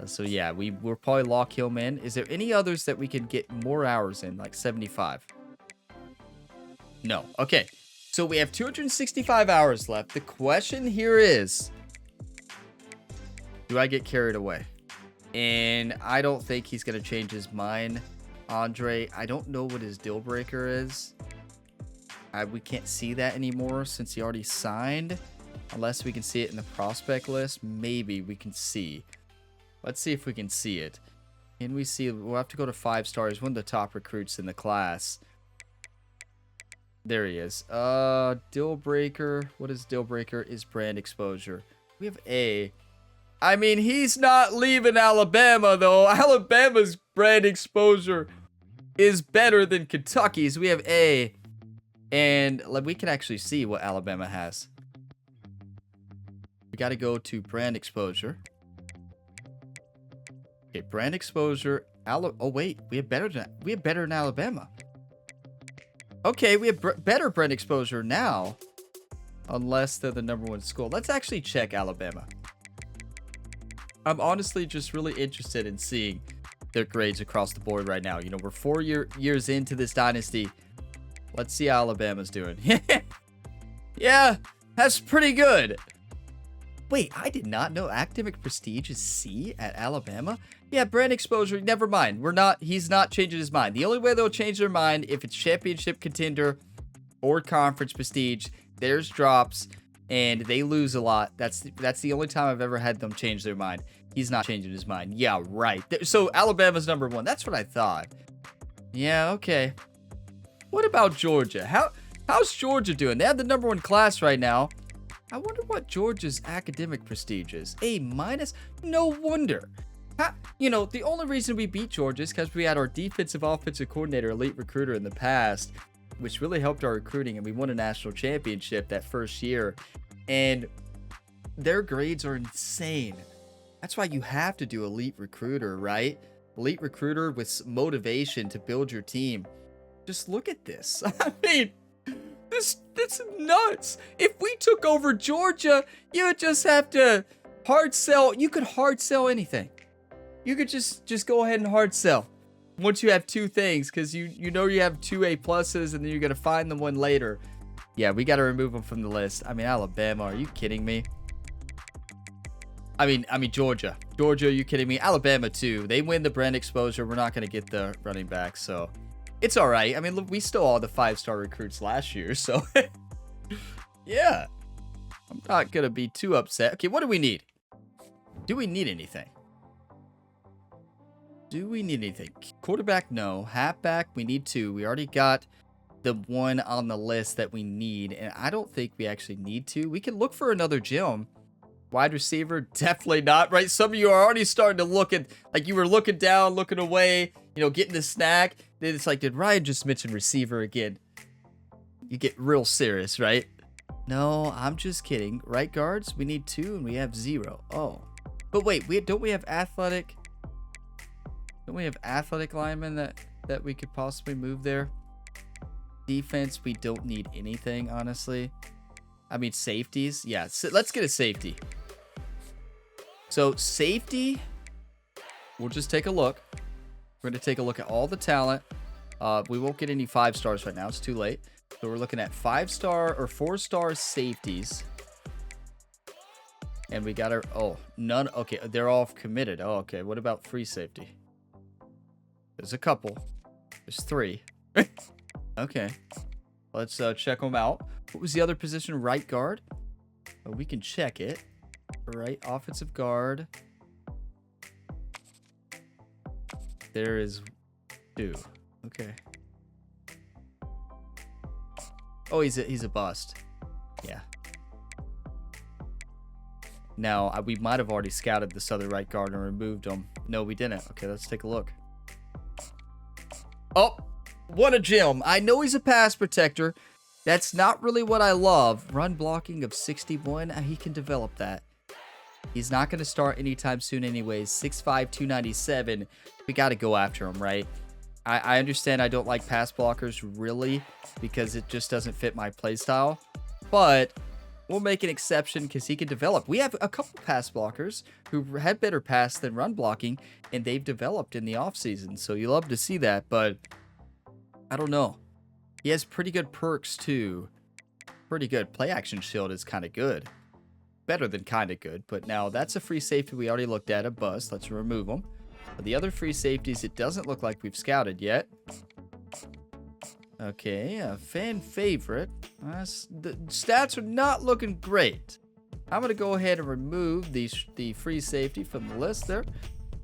So yeah, we'll probably lock him in. Is there any others that we can get more hours in, like 75? No. Okay. So we have 265 hours left. The question here is, do I get carried away? And I don't think he's going to change his mind, Andre. I don't know what his deal breaker is. We can't see that anymore since he already signed. Unless we can see it in the prospect list. Maybe we can see. Let's see if we can see it. Can we see? We'll have to go to 5 stars. One of the top recruits in the class. There he is. Deal breaker. What is deal breaker? Is brand exposure. We have A. I mean, he's not leaving Alabama, though. Alabama's brand exposure is better than Kentucky's. We have A. And we can actually see what Alabama has. We got to go to brand exposure. Okay, brand exposure. Oh wait, we have better than Alabama. Okay, we have better brand exposure now, unless they're the #1 school. Let's actually check Alabama. I'm honestly just really interested in seeing their grades across the board right now. You know, we're 4 years into this dynasty. Let's see how Alabama's doing. Yeah, that's pretty good. Wait, I did not know academic prestige is C at Alabama. Yeah, brand exposure, never mind. He's not changing his mind. The only way they'll change their mind if it's championship contender or conference prestige, theirs drops and they lose a lot. That's the only time I've ever had them change their mind. He's not changing his mind. Yeah, right. So Alabama's #1. That's what I thought. Yeah, okay. What about Georgia? How's Georgia doing? They have the #1 class right now. I wonder what Georgia's academic prestige is. A-? No wonder. You know, the only reason we beat Georgia is because we had our defensive offensive coordinator, elite recruiter in the past, which really helped our recruiting, and we won a national championship that first year. And their grades are insane. That's why you have to do elite recruiter, right? Elite recruiter with motivation to build your team. Just look at this. I mean, this is nuts. If we took over Georgia, you would just have to hard sell. You could hard sell anything. You could just go ahead and hard sell once you have 2 things, because you know you have 2 A+, and then you're gonna find them one later. Yeah, we got to remove them from the list. I mean, Alabama, are you kidding me? I mean Georgia. Georgia, are you kidding me? Alabama too. They win the brand exposure. We're not gonna get the running back, so it's all right. I mean, look, we stole all the 5-star recruits last year, so yeah, I'm not gonna be too upset. Okay, what do we need? Do we need anything? Quarterback, no. Halfback, we need 2. We already got the one on the list that we need, and I don't think we actually need to. We can look for another gym. Wide receiver, definitely not, right? Some of you are already starting to look at, like, you were looking down, looking away. getting the snack. Then it's like, did Ryan just mention receiver again? You get real serious, right? No, I'm just kidding. Right guards, we need 2 and we have 0. Oh. But wait, don't we have athletic? Don't we have athletic linemen that we could possibly move there? Defense, we don't need anything, honestly. I mean, safeties. Yeah, so let's get a safety. So, safety, we'll just take a look. We're going to take a look at all the talent. We won't get any 5 stars right now. It's too late. So, we're looking at 5-star or 4-star safeties. And we got our... Oh, none... Okay, they're all committed. Oh, okay. What about free safety? There's a couple. There's 3. Okay. Let's check them out. What was the other position? Right guard? Oh, we can check it. Right offensive guard. There is 2. Okay. Oh, he's a bust. Yeah. Now, we might have already scouted this other right guard and removed him. No, we didn't. Okay, let's take a look. Oh, what a gem. I know he's a pass protector. That's not really what I love. Run blocking of 61. He can develop that. He's not going to start anytime soon anyways. 6'5", 297. We got to go after him, right? I understand I don't like pass blockers really because it just doesn't fit my playstyle. But we'll make an exception because he can develop. We have a couple pass blockers who had better pass than run blocking, and they've developed in the offseason. So you love to see that, but I don't know. He has pretty good perks too. Pretty good. Play action shield is kind of good. Better than kind of good, but now that's a free safety we already looked at, a bust. Let's remove them. But the other free safeties, it doesn't look like we've scouted yet. Okay, a fan favorite. The stats are not looking great. I'm going to go ahead and remove the free safety from the list there.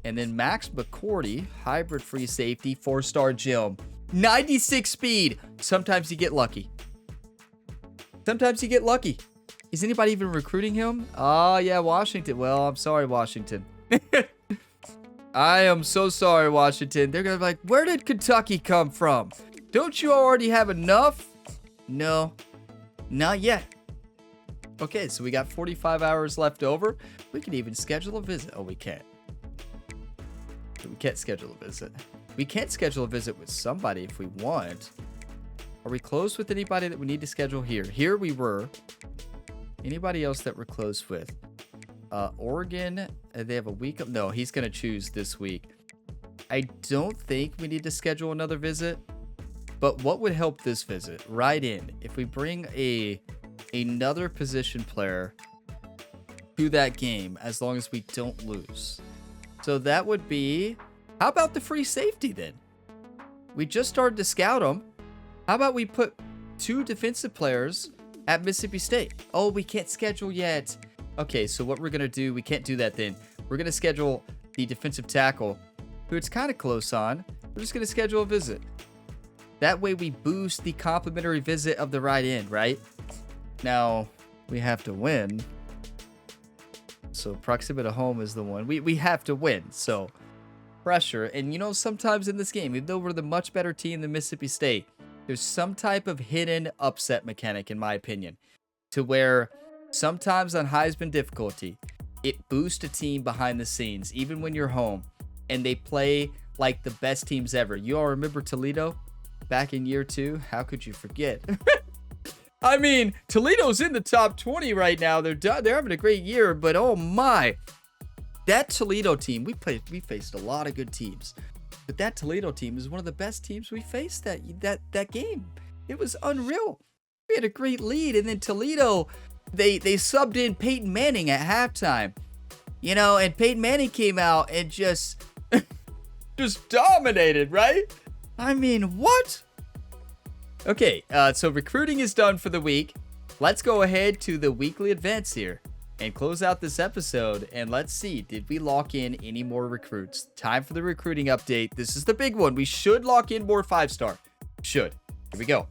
And then Max McCourty, hybrid free safety, 4-star gem. 96 speed. Sometimes you get lucky. Sometimes you get lucky. Is anybody even recruiting him? Oh, yeah, Washington. Well, I'm sorry, Washington. I am so sorry, Washington. They're going to be like, where did Kentucky come from? Don't you already have enough? No, not yet. Okay, so we got 45 hours left over. We can even schedule a visit. Oh, we can't. We can't schedule a visit. We can't schedule a visit with somebody if we want. Are we close with anybody that we need to schedule here? Here we were. Anybody else that we're close with? Oregon, they have a week of... No, he's going to choose this week. I don't think we need to schedule another visit. But what would help this visit? Right in. If we bring another position player to that game, as long as we don't lose. So that would be... How about the free safety then? We just started to scout them. How about we put 2 defensive players at Mississippi State? Oh, we can't schedule yet. Okay, so what we're going to do, we can't do that then. We're going to schedule the defensive tackle, who it's kind of close on. We're just going to schedule a visit. That way we boost the complimentary visit of the right end, right? Now, we have to win. So proximity to home is the one. We have to win, so pressure. And sometimes in this game, even though we're the much better team than Mississippi State, there's some type of hidden upset mechanic, in my opinion, to where sometimes on Heisman difficulty, it boosts a team behind the scenes, even when you're home, and they play like the best teams ever. You all remember Toledo back in year 2? How could you forget? I mean, Toledo's in the top 20 right now. They're having a great year, but oh my. That Toledo team, we faced a lot of good teams. But that Toledo team is one of the best teams we faced that game. It was unreal. We had a great lead, and then Toledo, they subbed in Peyton Manning at halftime. And Peyton Manning came out and just dominated, right? I mean, what? Okay, so recruiting is done for the week. Let's go ahead to the weekly events here and close out this episode. And let's see, did we lock in any more recruits? Time for the recruiting update. This is the big one. We should lock in more 5-star. Should. Here we go.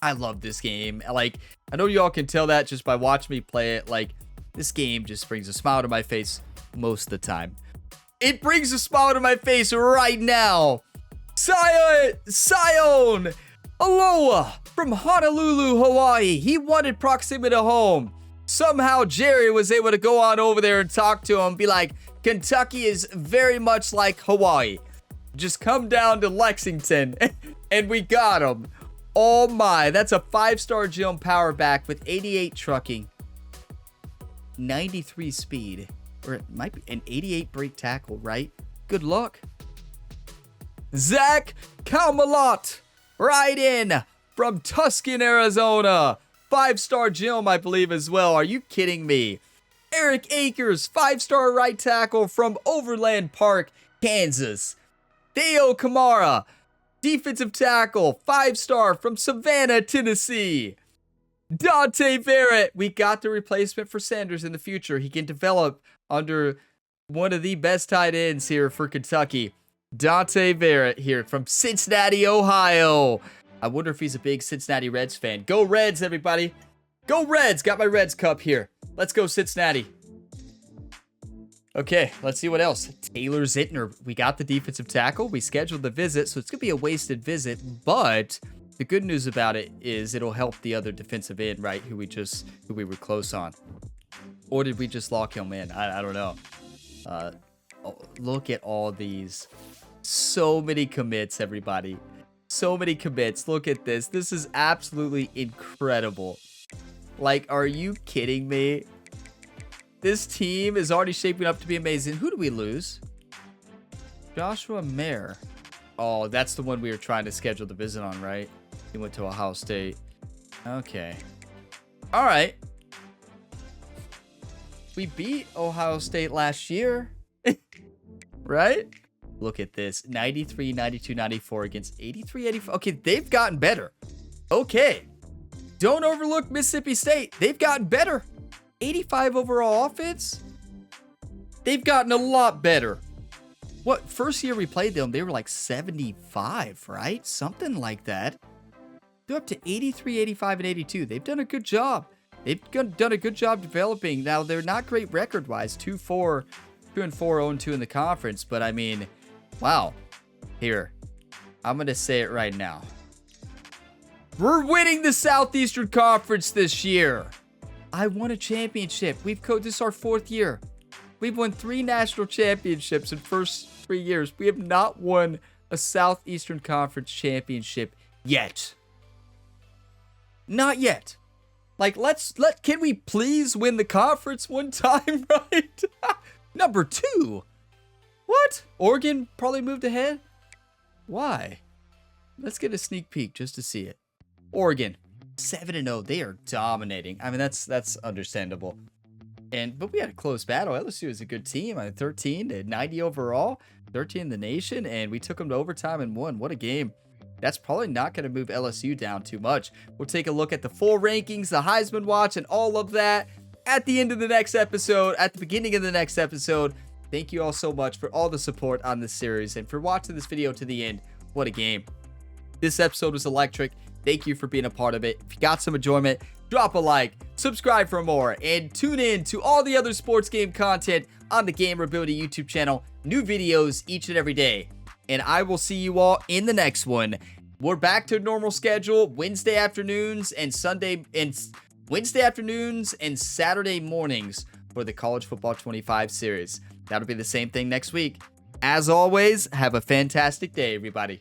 I love this game. Like, I know y'all can tell that just by watching me play it. Like, this game just brings a smile to my face most of the time. It brings a smile to my face right now. Sion Aloha from Honolulu, Hawaii. He wanted proximity to home. Somehow Jerry was able to go on over there and talk to him, be like, Kentucky is very much like Hawaii. Just come down to Lexington, and we got him. Oh my, that's a 5-star Jim Power back with 88 trucking, 93 speed, or it might be an 88 break tackle, right? Good luck. Zach Kalmalot, right in from Tucson, Arizona. 5-star Jim, I believe, as well. Are you kidding me? Eric Akers, 5-star right tackle from Overland Park, Kansas. Theo Kamara, defensive tackle, 5-star from Savannah, Tennessee. Dante Barrett, we got the replacement for Sanders in the future. He can develop under one of the best tight ends here for Kentucky. Dante Barrett here from Cincinnati, Ohio. I wonder if he's a big Cincinnati Reds fan. Go Reds, everybody. Go Reds. Got my Reds cup here. Let's go Cincinnati. Okay, let's see what else. Taylor Zittner. We got the defensive tackle. We scheduled the visit, so it's going to be a wasted visit. But the good news about it is it'll help the other defensive end, right, who we were close on. Or did we just lock him in? I don't know. Look at all these. So many commits, everybody. So many commits. Look at this. This is absolutely incredible. Like, are you kidding me? This team is already shaping up to be amazing. Who do we lose? Joshua Mayer. Oh, that's the one we were trying to schedule the visit on, right? He went to Ohio State. Okay. All right. We beat Ohio State last year. Right? Look at this. 93, 92, 94 against 83, 84. Okay, they've gotten better. Okay. Don't overlook Mississippi State. They've gotten better. 85 overall offense. They've gotten a lot better. What, first year we played them, they were like 75, right? Something like that. They're up to 83, 85, and 82. They've done a good job. They've done a good job developing. Now, they're not great record-wise. 2-4, 2-4, 0-2 in the conference. But, I mean, wow. Here, I'm going to say it right now. We're winning the Southeastern Conference this year. I won a championship. This is our 4th year. We've won 3 national championships in first 3 years. We have not won a Southeastern Conference championship yet. Not yet. Like, can we please win the conference one time, right? Number 2. What? Oregon probably moved ahead? Why? Let's get a sneak peek just to see it. Oregon, 7-0. They are dominating. I mean, that's understandable. But we had a close battle. LSU is a good team. 13 to 90 overall, 13 in the nation, and we took them to overtime and won. What a game. That's probably not going to move LSU down too much. We'll take a look at the full rankings, the Heisman watch, and all of that at the end of the next episode, at the beginning of the next episode. Thank you all so much for all the support on this series and for watching this video to the end. What a game. This episode was electric. Thank you for being a part of it. If you got some enjoyment, drop a like, subscribe for more, and tune in to all the other sports game content on the Gamerability YouTube channel. New videos each and every day. And I will see you all in the next one. We're back to normal schedule, Wednesday afternoons and Saturday mornings for the College Football 25 series. That'll be the same thing next week. As always, have a fantastic day, everybody.